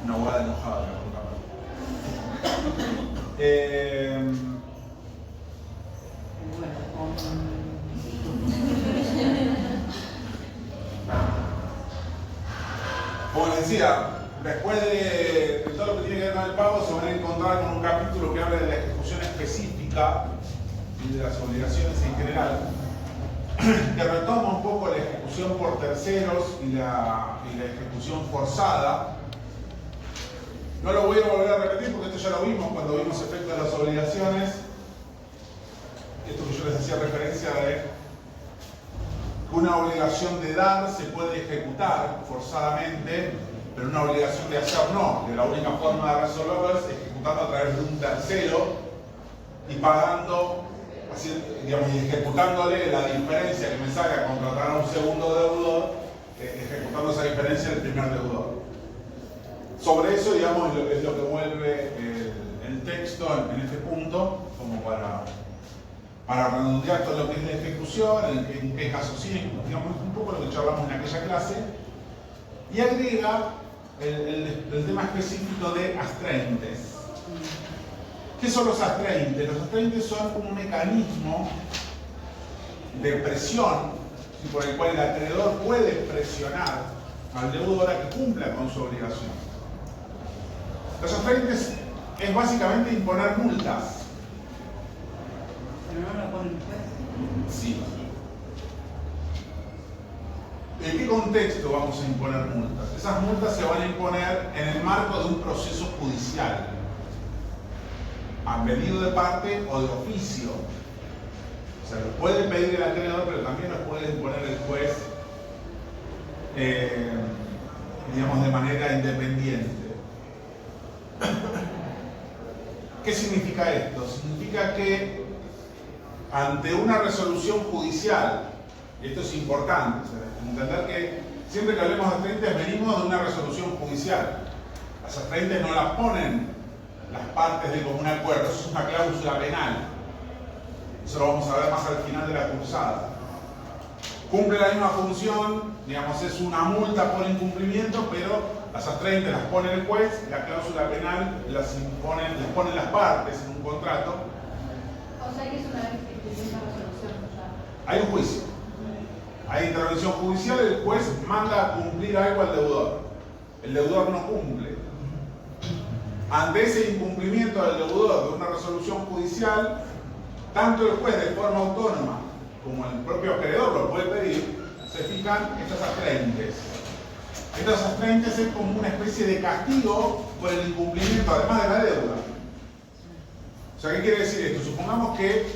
S1: Una abogada enojada me contaba. Como les decía, después de todo lo que tiene que ver con el pago, se van a encontrar con un capítulo que habla de la ejecución específica y de las obligaciones en general, que retoma un poco la ejecución por terceros y la ejecución forzada. No lo voy a volver a repetir porque esto ya lo vimos cuando vimos efectos de las obligaciones. Esto que yo les hacía referencia de que una obligación de dar se puede ejecutar forzadamente, pero una obligación de hacer no, que la única forma de resolverlo es ejecutando a través de un tercero y pagando, así, digamos, y ejecutándole la diferencia que me sale a contratar a un segundo deudor, ejecutando esa diferencia del primer deudor. Sobre eso, digamos, es lo que vuelve el texto en este punto, como para redondear todo lo que es la ejecución, en qué casos sí, digamos, un poco lo que charlamos en aquella clase, y agrega el tema específico de astraintes. ¿Qué son los astraintes? Los astraintes son un mecanismo de presión por el cual el acreedor puede presionar al deudor a que cumpla con su obligación. Los astraintes es básicamente imponer multas.
S4: Pero no lo pone el juez.
S1: Sí. ¿En qué contexto vamos a imponer multas? Esas multas se van a imponer en el marco de un proceso judicial, a pedido de parte o de oficio. O sea, lo puede pedir el acreedor, pero también lo puede imponer el juez, digamos, de manera independiente. ¿Qué significa esto? Significa que ante una resolución judicial, y esto es importante, entender que siempre que hablemos de astraintes venimos de una resolución judicial. Las astraintes no las ponen las partes de común acuerdo, eso es una cláusula penal. Eso lo vamos a ver más al final de la cursada. Cumple la misma función, digamos, es una multa por incumplimiento, pero las astraintes las pone el juez, la cláusula penal las ponen las partes en un contrato.
S3: O sea que es una vez que tiene una resolución ya.
S1: Hay un juicio, hay intervención judicial, el juez manda a cumplir algo al deudor. El deudor no cumple. ante ese incumplimiento del deudor de una resolución judicial, tanto el juez de forma autónoma como el propio acreedor lo puede pedir, se fijan estas astreintes. Estas astreintes es como una especie de castigo por el incumplimiento, además de la deuda. O sea, ¿qué quiere decir esto? Supongamos que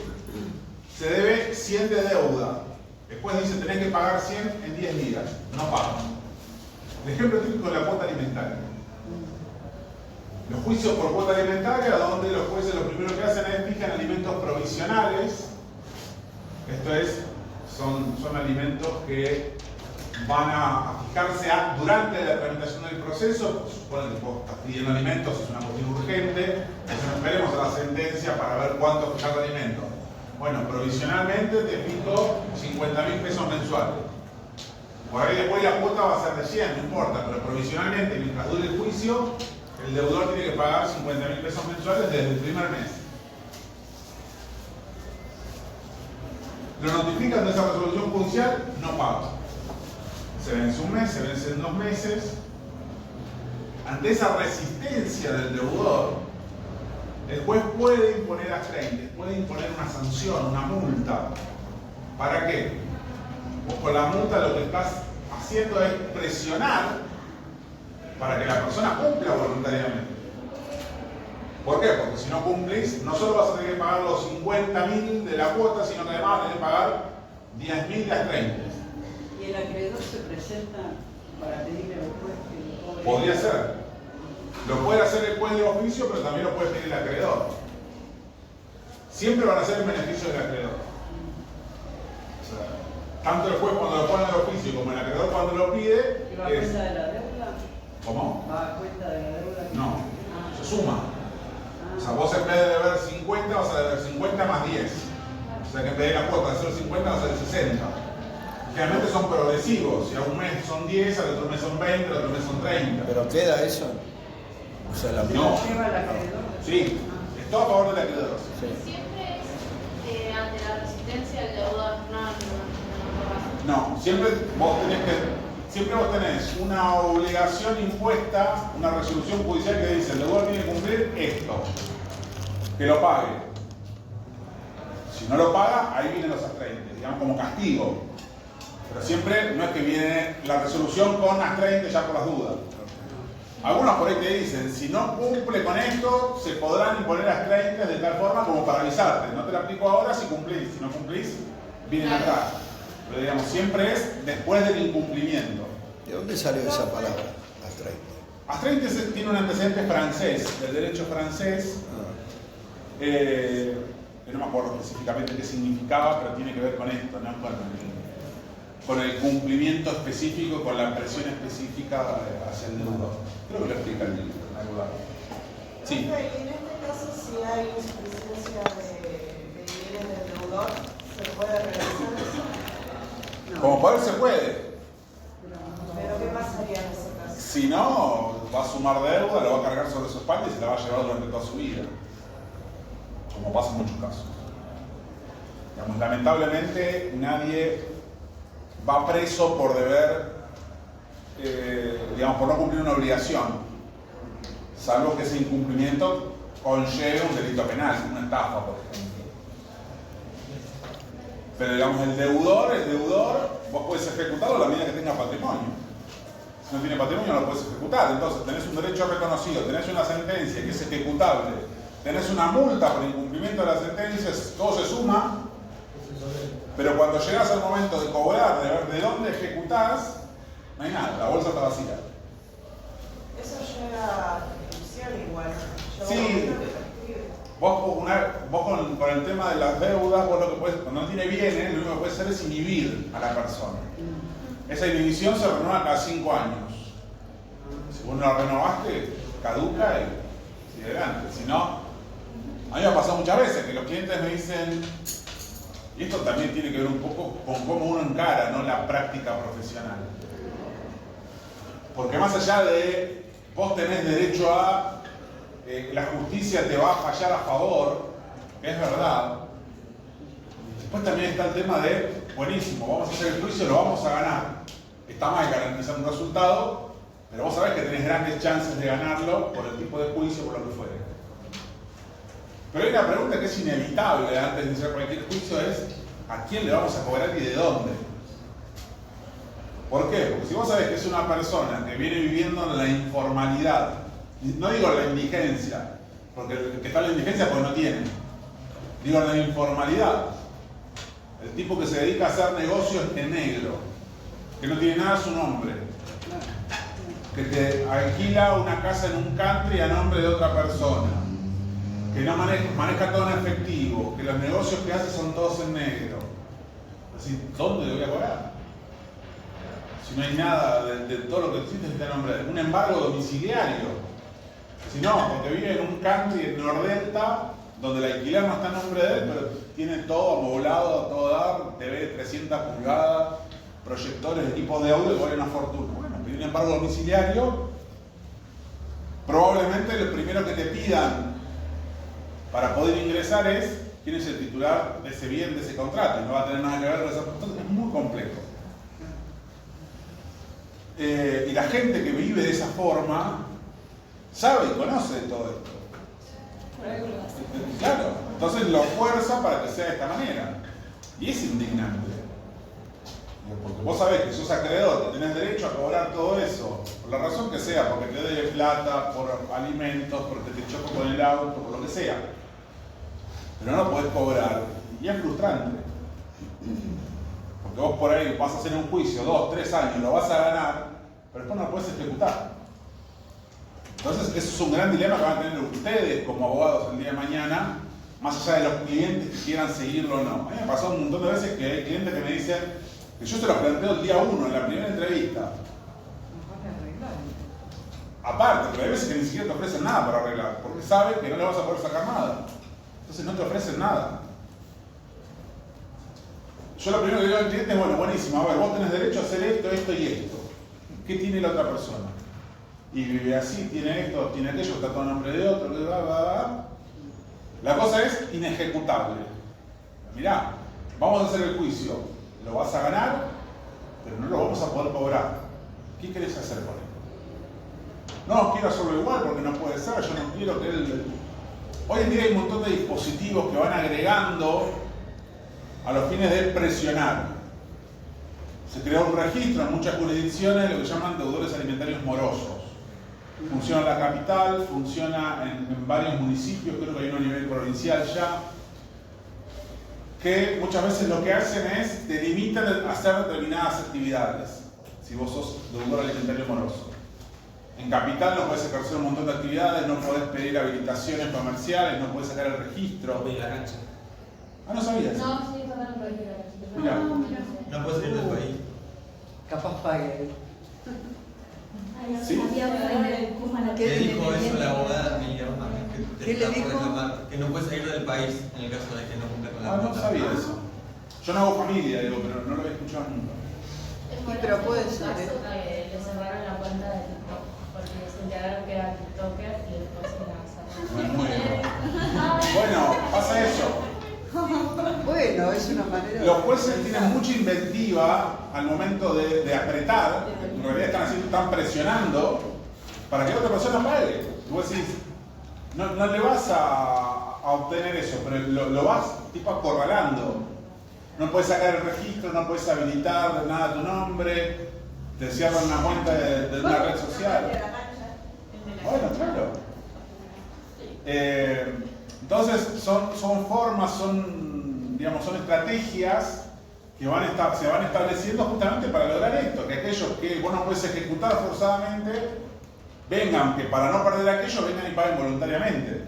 S1: se debe 100 de deuda. Después dice tenés que pagar 100 en 10 días. No pagan. El ejemplo típico es la cuota alimentaria. Los juicios por cuota alimentaria, donde los jueces lo primero que hacen es fijan alimentos provisionales. Esto es, son alimentos que van a fijarse durante la tramitación del proceso. Suponen que vos estás pidiendo alimentos, es una cuestión urgente, entonces no esperemos a la sentencia para ver cuánto fijar de alimentos. Bueno, provisionalmente te fijo 50.000 pesos mensuales. Por ahí después la cuota va a ser de 100, no importa, pero provisionalmente, mientras dure el juicio, el deudor tiene que pagar 50.000 pesos mensuales desde el primer mes. Lo notifican de esa resolución judicial, no paga. Se vence un mes, se vencen 2 meses. Ante esa resistencia del deudor, el juez puede imponer astreintes, puede imponer una sanción, una multa. ¿Para qué? Vos con la multa lo que estás haciendo es presionar para que la persona cumpla voluntariamente. ¿Por qué? Porque si no cumplís, no solo vas a tener que pagar los 50.000 de la cuota, sino que además vas a tener que pagar 10.000 de astreintes.
S4: ¿Y el acreedor se presenta para pedirle al juez que lo cobre?
S1: Podría ser. Lo puede hacer el juez de oficio, pero también lo puede pedir el acreedor. Siempre van a ser en beneficio del acreedor. O sea, tanto el juez cuando lo pone en el oficio como el acreedor cuando lo pide.
S4: ¿Y va a cuenta de la deuda?
S1: ¿Cómo?
S4: ¿Va a cuenta de la deuda?
S1: No, se suma. O sea, vos en vez de deber 50 vas a deber 50 más 10. O sea que en vez de la cuota de ser 50 vas a ser 60. Generalmente son progresivos. Si a un mes son 10, al otro mes son 20, al otro mes son 30.
S8: ¿Pero queda eso? O sea, la
S1: No.
S4: ¿Lleva el acreedor?
S1: Sí, es todo a favor del acreedor.
S8: Sí.
S2: Siempre es ante la resistencia del deudor,
S1: No, siempre vos tenés una obligación impuesta, una resolución judicial que dice el deudor tiene que cumplir esto, que lo pague. Si no lo paga, ahí vienen los astreintes, digamos como castigo. Pero siempre no es que viene la resolución con astreintes ya por las dudas. Algunos por ahí te dicen, si no cumple con esto, se podrán imponer astreintes de tal forma como para avisarte. No te lo aplico ahora si cumplís. Si no cumplís, vienen atrás. Pero digamos, siempre es después del incumplimiento.
S8: ¿De dónde salió esa palabra, astreintes?
S1: Astreintes tiene un antecedente francés, del derecho francés. No me acuerdo específicamente qué significaba, pero tiene que ver con esto, ¿no? Con el cumplimiento específico, con la presión específica hacia el deudor. Creo que lo explica el libro, en algún lado. Sí.
S5: Y en este caso, si hay insuficiencia de bienes del deudor, ¿se puede realizar eso?
S1: Como poder se puede.
S5: ¿Pero qué pasaría en ese caso?
S1: Si no, va a sumar deuda, lo va a cargar sobre su espalda y se la va a llevar durante toda su vida. Como pasa en muchos casos. Digamos, lamentablemente nadie va preso por deber, digamos, por no cumplir una obligación, salvo que ese incumplimiento conlleve un delito penal, una estafa, por ejemplo. Pero digamos, el deudor, vos podés ejecutarlo a la medida que tenga patrimonio. Si no tiene patrimonio no lo puedes ejecutar. Entonces tenés un derecho reconocido, tenés una sentencia que es ejecutable, tenés una multa por incumplimiento de la sentencia, todo se suma. Pero cuando llegas al momento de cobrar, de ver de dónde ejecutás, no hay nada, la bolsa está vacía.
S5: Eso llega a prescripción igual.
S1: Sí. Vos con el tema de las deudas, vos lo que podés, cuando no tiene bienes, lo único que puedes hacer es inhibir a la persona. Esa inhibición se renueva cada 5 años. Si vos no la renovaste, caduca y sigue adelante. Si no, a mí me ha pasado muchas veces que los clientes me dicen, y esto también tiene que ver un poco con cómo uno encara, ¿no?, la práctica profesional. Porque más allá de vos tenés derecho a la justicia te va a fallar a favor, que es verdad, después también está el tema de, buenísimo, vamos a hacer el juicio, lo vamos a ganar. Está mal garantizar un resultado, Pero vos sabés que tenés grandes chances de ganarlo por el tipo de juicio, por lo que fuere. Pero hay una pregunta que es inevitable antes de iniciar cualquier juicio, es ¿a quién le vamos a cobrar y de dónde? ¿Por qué? Porque si vos sabés que es una persona que viene viviendo en la informalidad, no digo la indigencia, porque el que está en la indigencia pues no tiene, digo la informalidad, el tipo que se dedica a hacer negocios en negro, que no tiene nada a su nombre, que te alquila una casa en un country a nombre de otra persona, que no maneja todo en efectivo, que los negocios que hace son todos en negro. Así, ¿dónde le voy a cobrar? Si no hay nada de todo lo que existe está en nombre de un embargo domiciliario. Si no, porque vive en un country en Nordelta, donde el alquiler no está en nombre de él, pero tiene todo amoblado, todo dar, TV de 300 pulgadas, proyectores, equipos de audio que valen una fortuna. Bueno, pedir un embargo domiciliario, probablemente lo primero que te pidan para poder ingresar es quién es el titular de ese bien, de ese contrato, y no va a tener nada que ver con esa persona. Es muy complejo. Y la gente que vive de esa forma sabe y conoce de todo esto. Claro, entonces lo fuerza para que sea de esta manera. Y es indignante. Porque vos sabés que sos acreedor, que tenés derecho a cobrar todo eso, por la razón que sea, porque te dé plata, por alimentos, porque te choco con el auto, por lo que sea. Pero no lo podés cobrar. Y es frustrante. Porque vos por ahí vas a hacer un juicio 2, 3 años, lo vas a ganar, pero después no lo podés ejecutar. Entonces, eso es un gran dilema que van a tener ustedes como abogados el día de mañana, más allá de los clientes que quieran seguirlo o no. A mí me pasó un montón de veces que hay clientes que me dicen que yo se los planteo el día 1, en la primera entrevista. Aparte, pero hay veces que ni siquiera te ofrecen nada para arreglar, porque saben que no le vas a poder sacar nada. Entonces no te ofrecen nada. Yo lo primero que digo al cliente es, bueno, buenísimo, a ver, vos tenés derecho a hacer esto, esto y esto. ¿Qué tiene la otra persona? Y vive así, tiene esto, tiene aquello, está todo en nombre de otro, bla, bla, bla. La cosa es inejecutable. Mirá, vamos a hacer el juicio, lo vas a ganar, pero no lo vamos a poder cobrar. ¿Qué querés hacer con él? No, quiero hacerlo igual porque no puede ser, yo no quiero que él... Hoy en día hay un montón de dispositivos que van agregando a los fines de presionar. Se creó un registro en muchas jurisdicciones de lo que llaman deudores alimentarios morosos. Funciona en la capital, funciona en varios municipios, creo que hay uno a nivel provincial ya, que muchas veces lo que hacen es te limitan a hacer determinadas actividades, si vos sos deudor alimentario moroso. En capital no podés ejercer un montón de actividades, no podés pedir habilitaciones comerciales, no podés sacar el registro. Ah, ¿no sabías?
S3: No, sí, está en el registro.
S1: Mirá.
S6: No puedes salir del país.
S4: Capaz pague.
S1: ¿Sí?
S6: ¿Qué dijo eso la abogada Emilia Román?
S4: ¿Qué le dijo?
S6: Que no puede salir del país en el caso de que no cumpla con la
S1: Ah, no
S6: cuota.
S1: sabía eso. Yo no hago familia, digo, pero no lo había escuchado nunca.
S4: Sí, pero puede ser,
S2: Le cerraron la cuenta de TikTok porque se enteraron que era TikToker y después se la cerraron.
S1: Me muero. Bueno, pasa eso.
S4: Bueno, es una manera.
S1: Los jueces tienen mucha inventiva al momento de apretar, en realidad están presionando para que la otra persona pague. Y vos decís, no le vas a obtener eso, pero lo vas tipo acorralando. No puedes sacar el registro, no puedes habilitar nada a tu nombre, te cierran una cuenta de una red social. Bueno, claro. Entonces son formas, son estrategias que se van estableciendo justamente para lograr esto, que aquellos que vos no puedes ejecutar forzadamente, vengan, que para no perder aquello, vengan y paguen voluntariamente.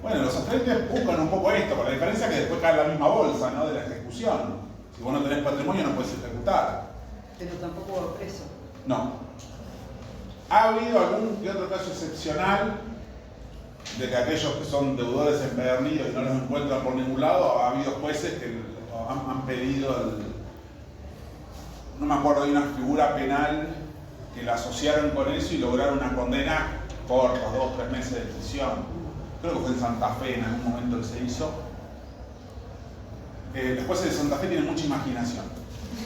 S1: Bueno, los agentes buscan un poco esto, con la diferencia que después cae en la misma bolsa, ¿no?, de la ejecución. Si vos no tenés patrimonio no puedes ejecutar.
S4: Pero tampoco va preso.
S1: No. Ha habido algún que otro caso excepcional de que aquellos que son deudores empedernidos y no los encuentran por ningún lado, ha habido jueces que han pedido no me acuerdo, de una figura penal que la asociaron con eso y lograron una condena corta, 2 o 3 meses de prisión. Creo que fue en Santa Fe en algún momento que se hizo. Los jueces de Santa Fe tienen mucha imaginación.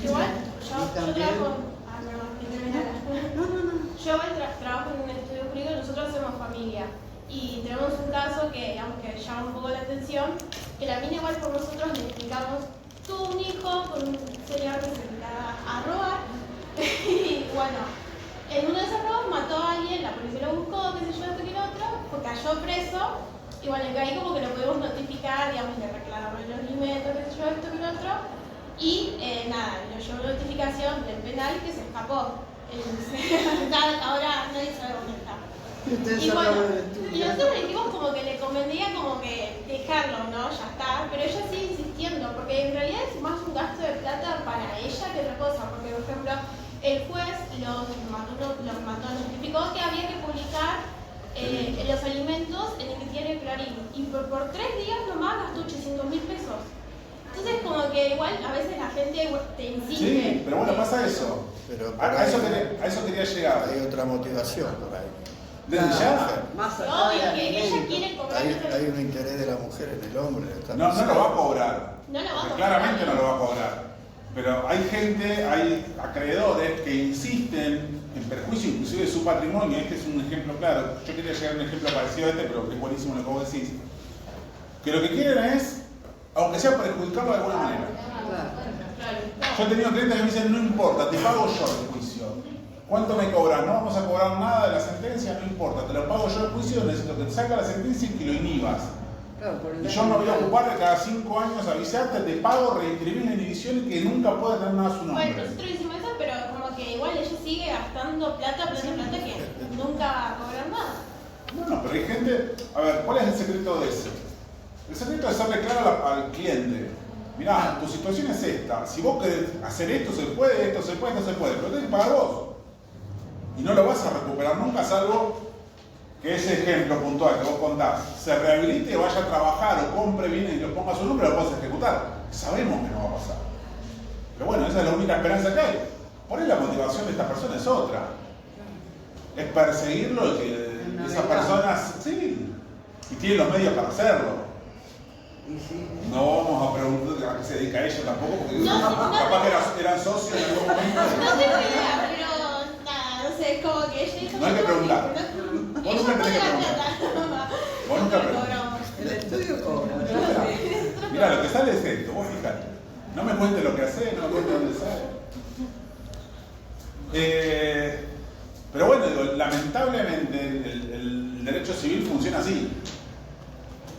S3: Igual,
S4: Y
S3: yo
S4: también-
S3: trabajo. Ah, perdón, que terminara.
S4: No.
S9: yo trabajo en un estudio jurídico, nosotros somos familia. Y tenemos un caso que, digamos, que llama un poco la atención, que la mina igual por nosotros le explicamos, tuvo un hijo con un señor que se dedicaba a robar, y bueno, en uno de esos robos mató a alguien, la policía lo buscó, qué sé yo, esto y lo otro, cayó preso, y bueno, ahí como que lo pudimos notificar, digamos, le reclamaron los alimentos, qué sé yo, esto y lo otro, y nada, lo llevó notificación del penal que se escapó. Ahora nadie sabe dónde está. Y bueno, y nosotros le dijimos como que le convendría como que dejarlo, ¿no? Ya está, pero ella sigue insistiendo, porque en realidad es más un gasto de plata para ella que otra cosa, porque por ejemplo, el juez los notificó que había que publicar los alimentos en etiqueta de Clarín, y por 3 días nomás gastó 800.000 pesos. Entonces como que igual a veces la gente te insiste.
S1: Sí, pero bueno, pasa eso.
S8: Pero
S1: a eso quería llegar.
S8: Hay otra motivación por ahí.
S1: Desde ya.
S4: Más allá
S9: Obvio,
S4: del
S9: que ella
S4: alimento.
S9: quiere cobrar.
S8: Hay un interés de la mujer en el hombre.
S1: No lo va a cobrar.
S9: No lo va a cobrar.
S1: Claramente no lo va a cobrar. Pero hay gente, hay acreedores que insisten en perjuicio inclusive de su patrimonio. Este es un ejemplo claro. Yo quería llegar a un ejemplo parecido a este, pero que es buenísimo lo que vos decís. Que lo que quieren es, aunque sea perjudicarlo de alguna manera. Yo he tenido clientes que me dicen, no importa, te pago yo el juicio. ¿Cuánto me cobras? No vamos a cobrar nada de la sentencia, no importa, te lo pago yo el juicio, necesito que te saques la sentencia y que lo inhibas. Y yo me voy a ocupar de cada 5 años avisarte, te pago, reinscribir la inhibición y que nunca pueda tener nada a su nombre.
S9: Bueno, nosotros hicimos eso, pero como que igual ella sigue gastando plata que nunca va a cobrar nada.
S1: No, pero hay gente, a ver, ¿cuál es el secreto de eso? El secreto es hacerle claro al cliente. Mirá, tu situación es esta. Si vos querés hacer esto se puede, esto se puede, esto se puede. Pero tenés que pagar vos. Y no lo vas a recuperar nunca, salvo que ese ejemplo puntual que vos contás se rehabilite, vaya a trabajar o compre bienes y lo ponga a su nombre, lo puedes ejecutar. Sabemos que no va a pasar. Pero bueno, esa es la única esperanza que hay. Por ahí la motivación de esta persona es otra. Es perseguirlo y que esa persona, sí, y tiene los medios para hacerlo. No vamos a preguntar a qué se dedica ella tampoco, porque capaz que eran socios en algún momento.
S9: No tengo idea, pero nada, no sé, es como que ella dijo.
S1: No hay que preguntar. Vos nunca tenés que preguntar. Vos nunca preguntás.
S4: El estudio cobra.
S1: Mirá, lo que sale es esto, vos fijate. No me cuentes lo que hace, no me cuentes dónde sale. Pero bueno, digo, lamentablemente el derecho civil funciona así.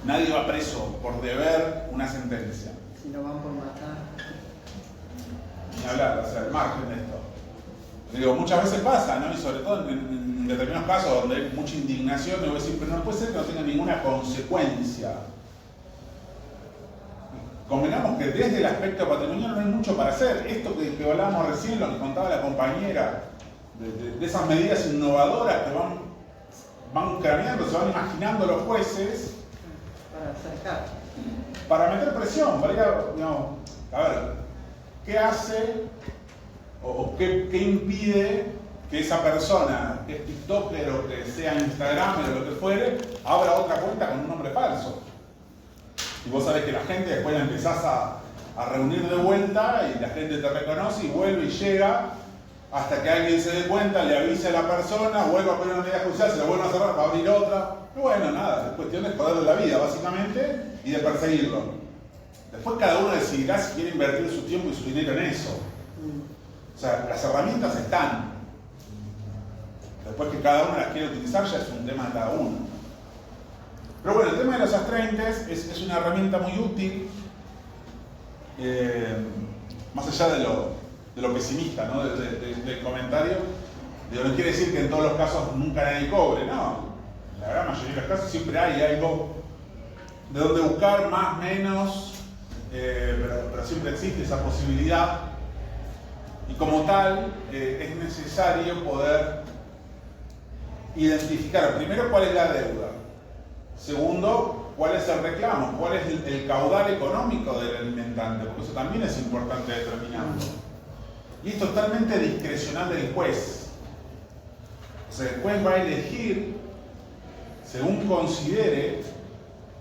S1: Nadie va preso por deber una sentencia.
S4: Si no van por matar.
S1: Ni hablar, o sea, el margen de esto. Digo, muchas veces pasa, ¿no? Y sobre todo en determinados casos donde hay mucha indignación, me voy a decir, pero no puede ser que no tenga ninguna consecuencia. Convenamos que desde el aspecto patrimonial no hay mucho para hacer. Esto que hablábamos recién, lo que contaba la compañera, de esas medidas innovadoras que van craneando, se van imaginando los jueces.
S4: Para acercar.
S1: Para meter presión, para ir a ver, ¿qué hace o qué impide que esa persona, que es TikToker o que sea Instagramer o lo que fuere, abra otra cuenta con un nombre falso? Y vos sabés que la gente después la empezás a reunir de vuelta y la gente te reconoce y vuelve y llega hasta que alguien se dé cuenta, le avise a la persona, vuelve a poner una medida judicial, se la vuelve a cerrar para abrir otra. Y bueno, nada, es cuestión de joderle la vida básicamente y de perseguirlo. Después cada uno decidirá si quiere invertir su tiempo y su dinero en eso. O sea, las herramientas están. Después que cada uno las quiere utilizar ya es un tema de cada uno. Pero bueno, el tema de los astraintes es una herramienta muy útil, más allá de lo pesimista, ¿no? del comentario. Digo, no quiere decir que en todos los casos nunca nadie cobre, no. En la gran mayoría de los casos siempre hay algo de donde buscar, más, menos, pero siempre existe esa posibilidad. Y como tal, es necesario poder identificar, primero, cuál es la deuda. Segundo, cuál es el reclamo, cuál es el caudal económico del alimentante, porque eso también es importante determinarlo. Y es totalmente discrecional del juez. O sea, el juez va a elegir según considere,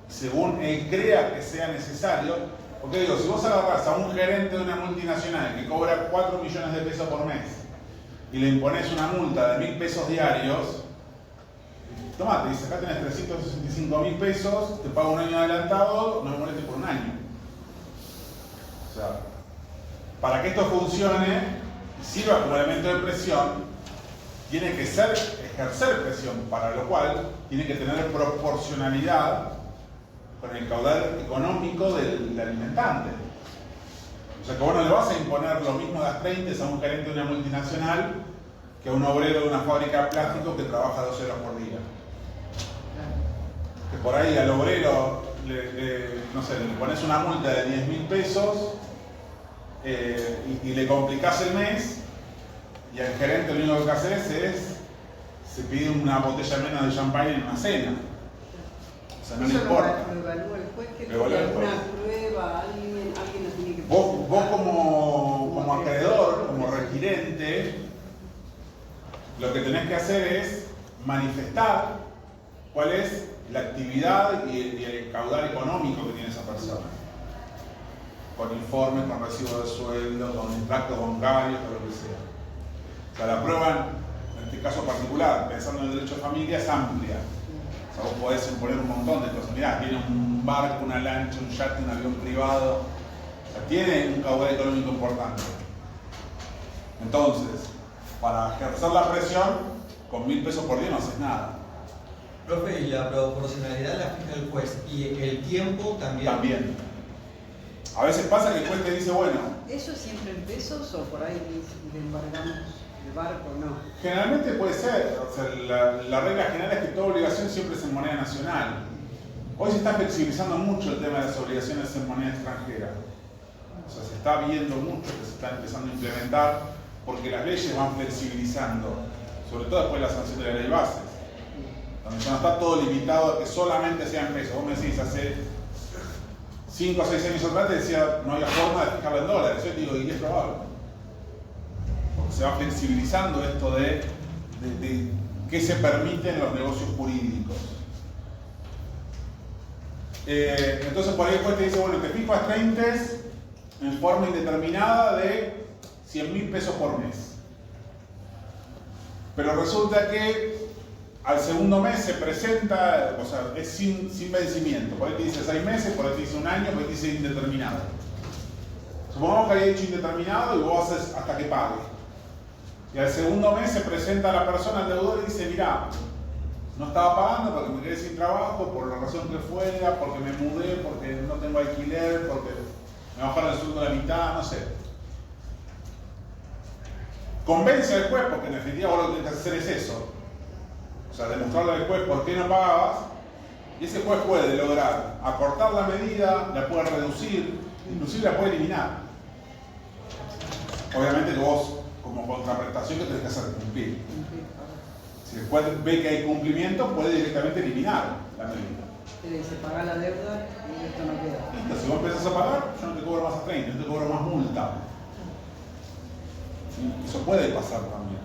S1: según él crea que sea necesario. Porque digo, si vos agarrás a un gerente de una multinacional que cobra 4 millones de pesos por mes y le impones una multa de 1.000 pesos diarios, tomá, te dice, acá tenés 365.000 pesos, te pago un año adelantado, no me molestes por un año. O sea, para que esto funcione, sirva como elemento de presión, tiene que ejercer presión, para lo cual tiene que tener proporcionalidad con el caudal económico del alimentante. O sea que vos no le vas a imponer lo mismo de las 30 a un gerente de una multinacional que a un obrero de una fábrica de plástico que trabaja 12 horas por día. Que por ahí al obrero no sé, le pones una multa de 10.000 pesos y le complicás el mes, y al gerente lo único que haces se pide una botella menos de champán en una cena. O sea, no le importa.
S4: Lo evalúa el juez, que
S1: Lo evalúa el juez.
S4: alguna prueba, alguien lo tiene que
S1: Vos como acreedor, como requirente, lo que tenés que hacer es manifestar cuál es la actividad y el caudal económico que tiene esa persona. Con informes, con recibo de sueldo, con impactos bancarios, con lo que sea. O sea, la prueba, en este caso particular, pensando en el derecho de familia, es amplia. O sea, vos podés imponer un montón de cosas. Mirá, tiene un barco, una lancha, un yate, un avión privado. O sea, tiene un caudal económico importante. Entonces, para ejercer la presión, con 1.000 pesos por día no haces nada.
S6: Profe, y la proporcionalidad la fija el juez, y el tiempo también.
S1: También. A veces pasa que el juez te dice, bueno...
S4: ¿Eso siempre en pesos o por ahí le embargamos el barco? No.
S1: Generalmente puede ser. O sea, la regla general es que toda obligación siempre es en moneda nacional. Hoy se está flexibilizando mucho el tema de las obligaciones en moneda extranjera. O sea, se está viendo mucho que se está empezando a implementar porque las leyes van flexibilizando, sobre todo después de la sanción de la ley bases, donde ya no está todo limitado a que solamente sean pesos. Vos me decís, hace 5 o 6 años atrás te decía no había forma de fijarlo en dólares. Yo te digo, ¿y es probable? Porque se va flexibilizando esto de qué se permite en los negocios jurídicos. Entonces por ahí después te dice, bueno, te fijo a 30 en forma indeterminada de 100.000 pesos por mes. Pero resulta que al segundo mes se presenta, o sea, es sin vencimiento. Por ahí te dice 6 meses, por ahí te dice un año, por ahí te dice indeterminado. Supongamos que había dicho indeterminado y vos haces hasta que pague. Y al segundo mes se presenta la persona, el deudor, y dice, mirá, no estaba pagando porque me quedé sin trabajo, por la razón que fuera, porque me mudé, porque no tengo alquiler, porque me bajaron el sueldo a la mitad, no sé. Convence al juez, porque en definitiva vos lo que tenés que hacer es eso. O sea, demostrarle al juez por qué no pagabas, y ese juez puede lograr acortar la medida, la puede reducir, inclusive la puede eliminar. Obviamente que vos, como contraprestación, que tenés que hacer cumplir. Si el juez ve que hay cumplimiento, puede directamente eliminar la medida.
S4: Te dice, paga la deuda y esto no queda.
S1: Listo, si vos empezás a pagar, yo no te cobro más a 30, yo te cobro más multa. ¿Sí? Eso puede pasar también.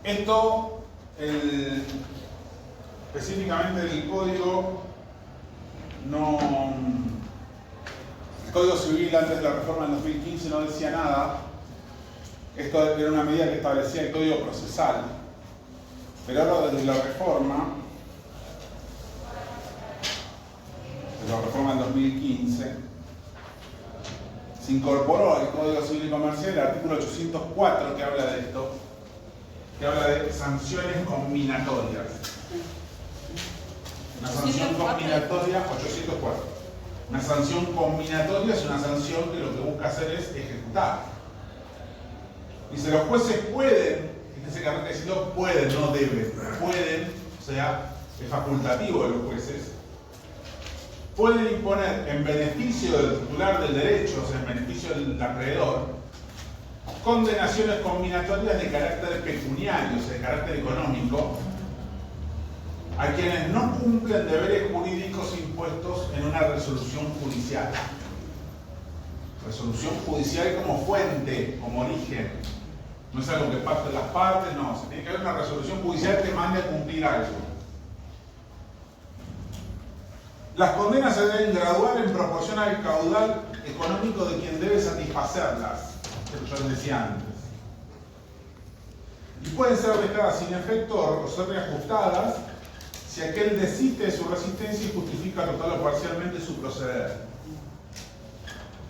S1: Esto, específicamente el código, no... El Código Civil antes de la reforma del 2015 no decía nada. Esto era una medida que establecía el Código Procesal. Pero ahora desde la reforma del 2015, se incorporó al Código Civil y Comercial el artículo 804 que habla de esto, que habla de sanciones combinatorias. Una sanción combinatoria, 804. Una sanción combinatoria es una sanción que lo que busca hacer es ejecutar. Dice, los jueces pueden, fíjense que arranca diciendo pueden, no deben, pueden, o sea, es facultativo de los jueces, pueden imponer en beneficio del titular del derecho, o sea, en beneficio del acreedor, condenaciones combinatorias de carácter pecuniario, o sea, de carácter económico, a quienes no cumplen deberes jurídicos impuestos en una resolución judicial. Resolución judicial como fuente, como origen. No es algo que parte de las partes, no. Se tiene que haber una resolución judicial que mande a cumplir algo. Las condenas se deben graduar en proporción al caudal económico de quien debe satisfacerlas. Esto yo les decía antes. y pueden ser dejadas sin efecto o ser reajustadas si aquel desiste de su resistencia y justifica total o parcialmente su proceder.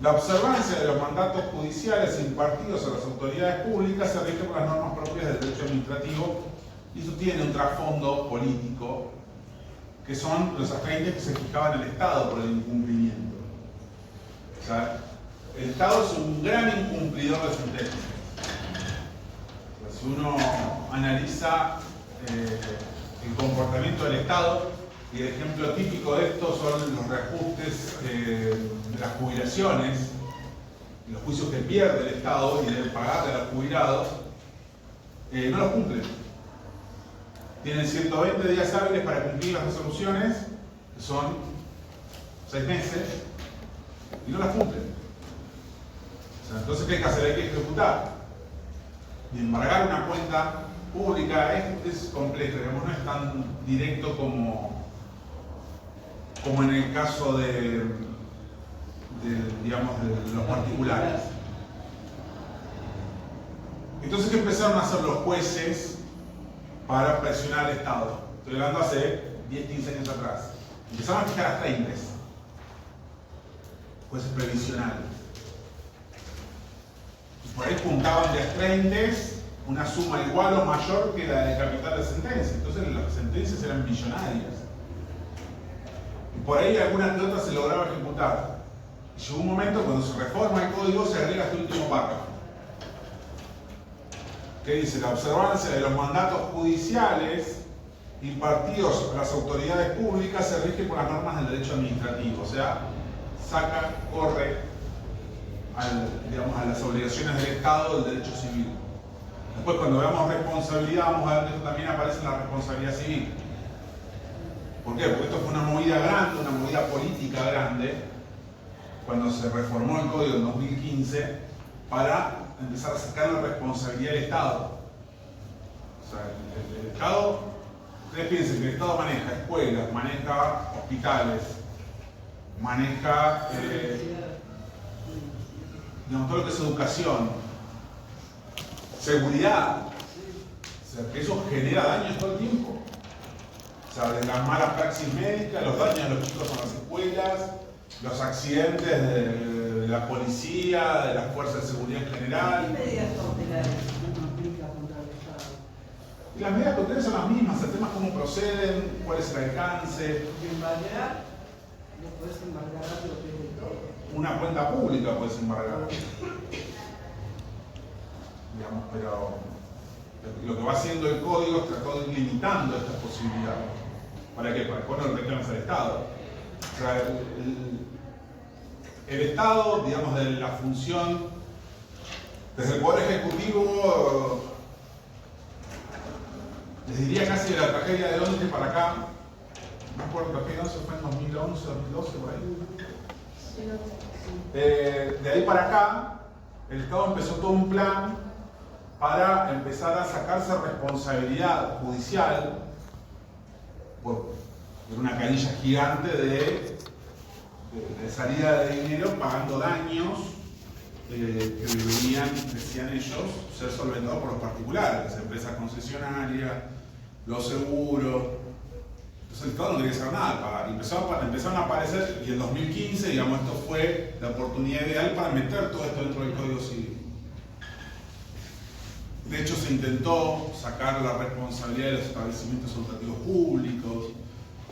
S1: La observancia de los mandatos judiciales impartidos a las autoridades públicas se rige por las normas propias del derecho administrativo y eso tiene un trasfondo político, que son los agentes que se fijaban el Estado por el incumplimiento. O sea, el Estado es un gran incumplidor de sentencias. Si uno analiza el comportamiento del Estado, y el ejemplo típico de esto son los reajustes de las jubilaciones, los juicios que pierde el Estado y debe pagarle a los jubilados, no los cumplen. Tienen 120 días hábiles para cumplir las resoluciones, que son 6 meses, y no las cumplen. O sea, entonces, ¿qué hay que hacer? Hay que ejecutar. Y embargar una cuenta pública es complejo, digamos, no es tan directo como en el caso de los particulares. Entonces, ¿qué empezaron a hacer los jueces para presionar al Estado? Estoy hablando hace 10, 15 años atrás. Empezaron a fijar a 30 jueces previsionales. Y por ahí juntaban de 30 una suma igual o mayor que la de capital de sentencia. Entonces las sentencias eran millonarias. Y por ahí alguna que otra se lograba ejecutar. Y llegó un momento cuando se reforma el código, se agrega este último párrafo, que dice: la observancia de los mandatos judiciales impartidos a las autoridades públicas se rige por las normas del derecho administrativo. O sea, corre a las obligaciones del Estado del derecho civil. Después, cuando veamos responsabilidad, vamos a ver que esto también aparece en la responsabilidad civil. ¿Por qué? Porque esto fue una movida grande, una movida política grande, cuando se reformó el Código en 2015, para empezar a sacar la responsabilidad del Estado. O sea, el Estado, ustedes piensen que el Estado maneja escuelas, maneja hospitales, maneja todo lo que es educación, seguridad. O sea, que eso genera daños todo el tiempo. O sea, de las malas praxis médicas, los daños a los chicos en las escuelas, los accidentes de la policía, de las fuerzas de seguridad en general.
S4: ¿Qué medidas cautelares uno aplica contra el Estado?
S1: Y las medidas cautelares son las mismas, el tema es cómo proceden, cuál es el alcance.
S4: Porque embargar, no puedes embargar algo que es de todo.
S1: Una cuenta pública puedes embargar. Digamos, pero lo que va haciendo el código es tratar de ir limitando estas posibilidades. ¿Para qué? Para que no lo reclames al Estado. O sea, el Estado, digamos, de la función, desde el Poder Ejecutivo, les diría casi de la tragedia de 11 para acá. No me acuerdo, la tragedia de 11 fue en 2011, 2012, por ahí. De ahí para acá, el Estado empezó todo un plan para empezar a sacarse responsabilidad judicial por una canilla gigante de salida de dinero pagando daños que deberían, decían ellos, ser solventados por los particulares, las empresas concesionarias, los seguros. Entonces el Estado no quería hacer nada de pagar. Empezaron a aparecer, y en 2015, digamos, esto fue la oportunidad ideal para meter todo esto dentro del Código Civil. De hecho, se intentó sacar la responsabilidad de los establecimientos educativos públicos.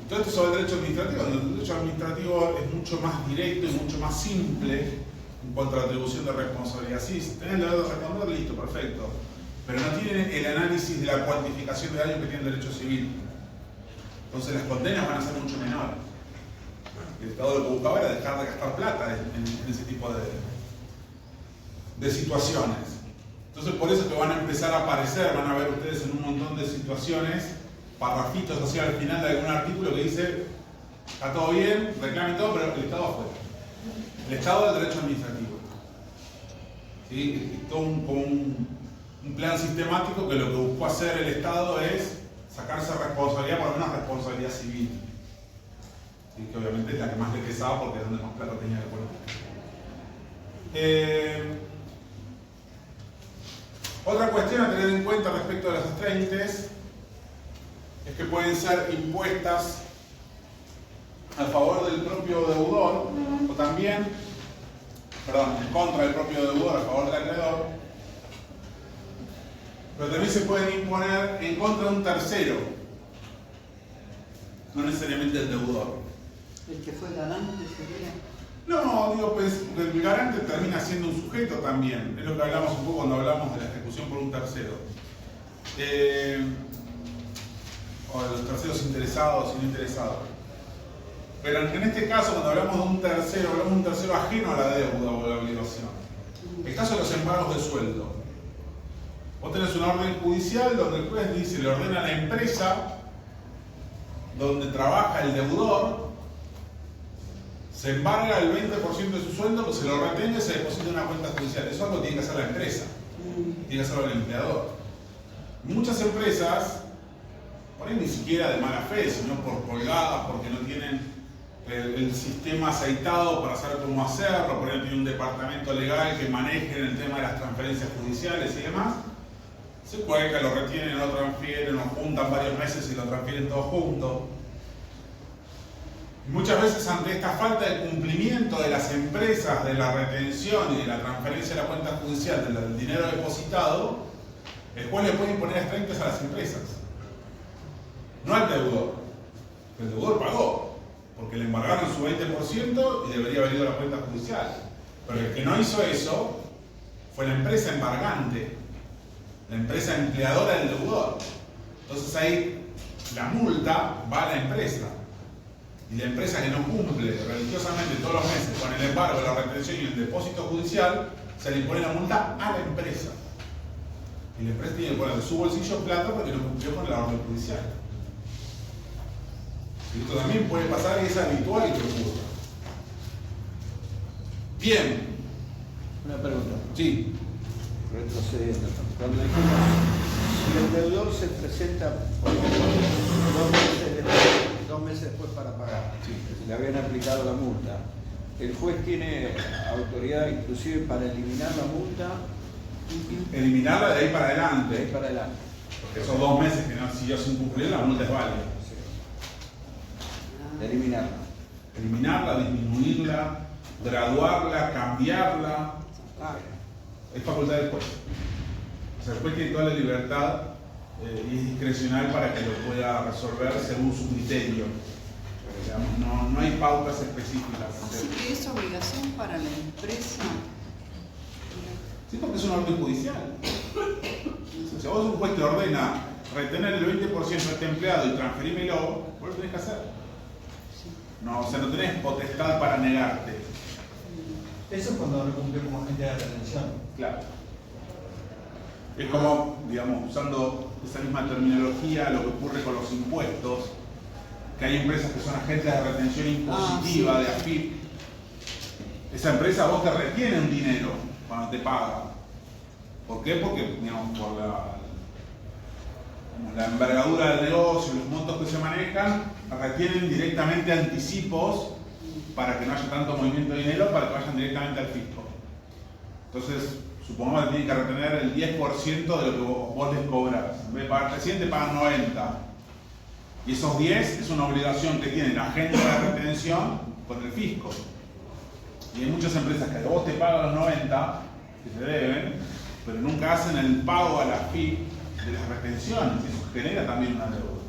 S1: Todo esto sobre el derecho administrativo. El derecho administrativo es mucho más directo y mucho más simple en cuanto a la atribución de responsabilidad. Sí, si tenés el deber de responder, listo, perfecto. Pero no tienen el análisis de la cuantificación de daño que tiene el derecho civil. Entonces las condenas van a ser mucho menores. El Estado lo que buscaba era dejar de gastar plata en ese tipo de situaciones. Entonces por eso que van a empezar a aparecer, van a ver ustedes en un montón de situaciones, parrafitos hacia el final de algún artículo que dice: está todo bien, reclamen todo, pero el Estado afuera. El Estado del derecho administrativo. ¿Sí? Todo un plan sistemático que lo que buscó hacer el Estado es sacarse responsabilidad, por lo menos responsabilidad civil. ¿Sí? Que obviamente es la que más le pesaba porque es donde más plata tenía que poner. Otra cuestión a tener en cuenta respecto a las extraíntes es que pueden ser impuestas a favor del propio deudor o también, perdón, en contra del propio deudor a favor del acreedor, pero también se pueden imponer en contra de un tercero, no necesariamente el deudor.
S4: El que fue garante sería.
S1: No, digo, pues el garante termina siendo un sujeto también. Es lo que hablamos un poco cuando hablamos de la ejecución por un tercero. O de los terceros interesados y no interesados. Pero en este caso, cuando hablamos de un tercero ajeno a la deuda o a la obligación. El caso de los embargos de sueldo. Vos tenés una orden judicial donde el juez dice, le ordena a la empresa donde trabaja el deudor, se embarga el 20% de su sueldo, se lo retiene y se deposita en una cuenta judicial. Eso lo tiene que hacer la empresa, tiene que hacerlo el empleador. Muchas empresas, por ahí ni siquiera de mala fe, sino por colgadas, porque no tienen el sistema aceitado para saber cómo hacerlo, por ahí tiene un departamento legal que maneje el tema de las transferencias judiciales y demás, se cuelga, lo retienen, lo transfieren, lo juntan varios meses y lo transfieren todos juntos. Muchas veces ante esta falta de cumplimiento de las empresas de la retención y de la transferencia de la cuenta judicial del dinero depositado, el juez le puede imponer extraíntes a las empresas, no al deudor. El deudor pagó, porque le embargaron su 20% y debería haber ido a la cuenta judicial. Pero el que no hizo eso fue la empresa embargante, la empresa empleadora del deudor. Entonces ahí la multa va a la empresa. Y la empresa que no cumple religiosamente todos los meses con el embargo, la retención y el depósito judicial, se le impone la multa a la empresa. Y la empresa tiene que poner de su bolsillo plata porque no cumplió con la orden judicial. Y esto también puede pasar y es habitual que ocurra. Bien.
S8: Una pregunta.
S1: Sí.
S8: Retrocediendo. Cuando dijimos, si el deudor se presenta, por ejemplo, 2 meses después para pagar, le habían aplicado la multa, el juez tiene autoridad inclusive para eliminar la multa.
S1: Eliminarla de ahí para adelante.
S8: De ahí para adelante.
S1: Porque esos 2 meses que no siguió sin cumplir, la multa es válida.
S8: Eliminarla.
S1: Eliminarla, disminuirla, graduarla, cambiarla. Es facultad del juez. O sea, el juez tiene toda la libertad y es discrecional para que lo pueda resolver según su criterio. Digamos, no hay pautas específicas.
S4: Así que es obligación para la empresa.
S1: Sí, porque es una orden judicial. Si a vos un juez te ordena retener el 20% de este empleado y transferímelo, vos lo tenés que hacer. No, o sea, no tenés potestad para negarte.
S6: Eso es cuando no cumple como agente de retención.
S1: Claro. Es como, digamos, usando esa misma terminología, lo que ocurre con los impuestos, que hay empresas que son agentes de retención impositiva, de AFIP. Esa empresa vos te retiene un dinero cuando te paga. ¿Por qué? Porque, digamos, por la envergadura del negocio, los montos que se manejan, retienen directamente anticipos para que no haya tanto movimiento de dinero, para que vayan directamente al fisco. Entonces, supongamos que tienen que retener el 10% de lo que vos les cobrás. En vez de pagar 300, pagan 90. Y esos 10 es una obligación que tiene la agente de retención con el fisco. Y hay muchas empresas que vos te pagan los 90, que te deben, pero nunca hacen el pago a la FIP de las retenciones. Y eso genera también una deuda.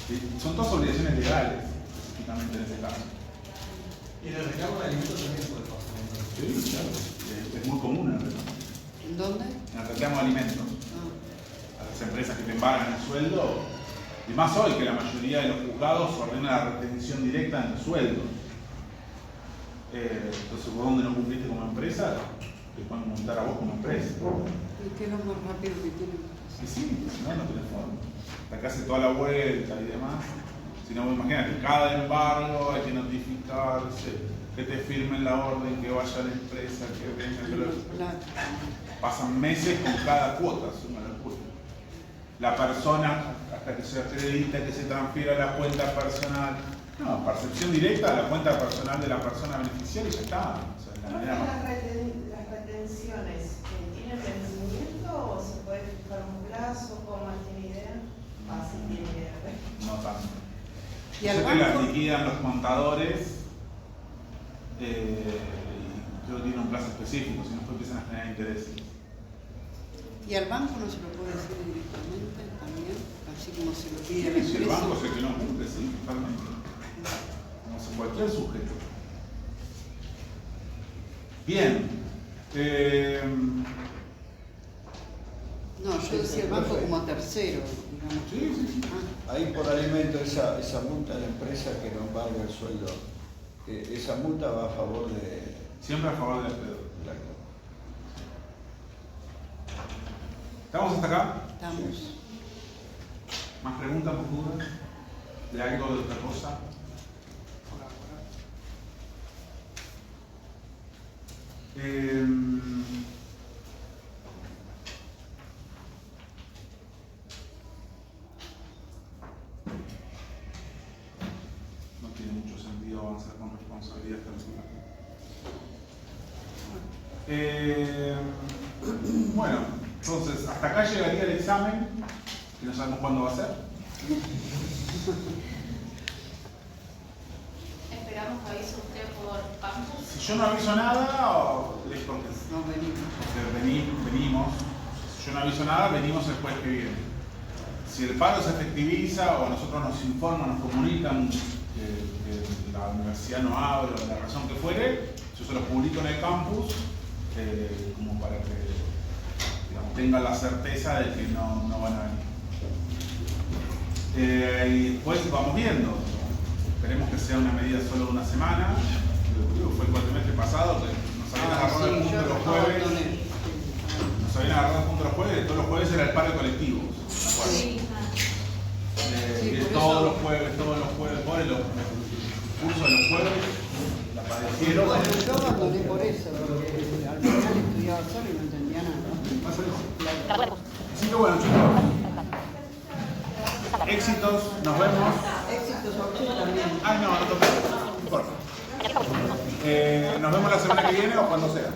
S1: ¿Sí? Son todas obligaciones legales, específicamente en ese caso.
S6: Y el reclamo de alimentos también puede pasar.
S1: Sí, claro. Es muy común el reclamo.
S4: ¿En dónde?
S1: En el reclamo de alimentos. A las empresas que te embargan el sueldo, y más hoy que la mayoría de los juzgados ordenan la retención directa en el sueldo. Entonces vos donde no cumpliste como empresa, te pueden multar a vos como empresa.
S4: ¿Y qué es lo más rápido que tienen?
S1: Y sí, si no, no tenés forma. Acá hace toda la vuelta y demás. Si no, imagínate, cada embargo hay que notificarse, que te firmen la orden, que vaya a la empresa, que venga, que lo... Pasan meses con cada cuota, es una locura. La persona, hasta que se acredita, que se transfiera a la cuenta personal. No, percepción directa a la cuenta personal de la persona beneficiaria y ya está. O sea, la manera más...
S5: Las retenciones tienen vencimiento o se puede fijar un plazo? ¿Cómo tiene idea? Sí tiene idea.
S1: No tanto.
S4: ¿Y
S1: Yo
S4: al
S1: sé que las
S4: banco?
S1: liquidan los contadores y creo que tiene un plazo específico, si no empiezan a generar intereses.
S4: ¿Y al banco no se lo puede decir directamente también? Así como se lo pide a la
S1: Si el
S4: empresa.
S1: banco es el que no cumple, sí, totalmente. Como si cualquier sujeto. Bien.
S4: No, yo decía el banco como tercero, digamos.
S1: Sí, sí, sí.
S8: Ahí por alimento, esa multa de la empresa que no paga el sueldo, esa multa va a favor de...
S1: Siempre a favor del acreedor.
S8: Claro.
S1: ¿Estamos hasta acá?
S4: Estamos.
S1: ¿Más preguntas, más dudas? ¿De algo, de otra cosa? No tiene mucho sentido avanzar con responsabilidad hasta el final. Bueno, entonces, hasta acá llegaría el examen, que no sabemos cuándo va a ser.
S2: Esperamos que avise usted por campus.
S1: Si yo no aviso nada, es porque
S4: No venimos.
S1: venimos. Si yo no aviso nada, venimos el jueves que viene. Si el paro se efectiviza o nosotros nos informan, nos comunican que la universidad no abre o la razón que fuere, yo se lo publico en el campus como para que digamos, tengan la certeza de que no van a venir. Y después vamos viendo. Esperemos que sea una medida solo de una semana. Fue el cuatrimestre pasado que nos habían agarrado el punto de los jueves. Nos habían agarrado el punto de los jueves, todos los jueves era el paro colectivo.
S2: Sí.
S1: Que todos los jueves, por el curso de los jueves, la padecieron.
S4: Bueno, yo abandoné por eso, porque al final estudiaba solo y no entendía nada.
S1: Así que bueno, chicos, éxitos, nos vemos.
S4: Éxitos a usted también.
S1: Ay, no toca. No importa. Nos vemos la semana que viene o cuando sea.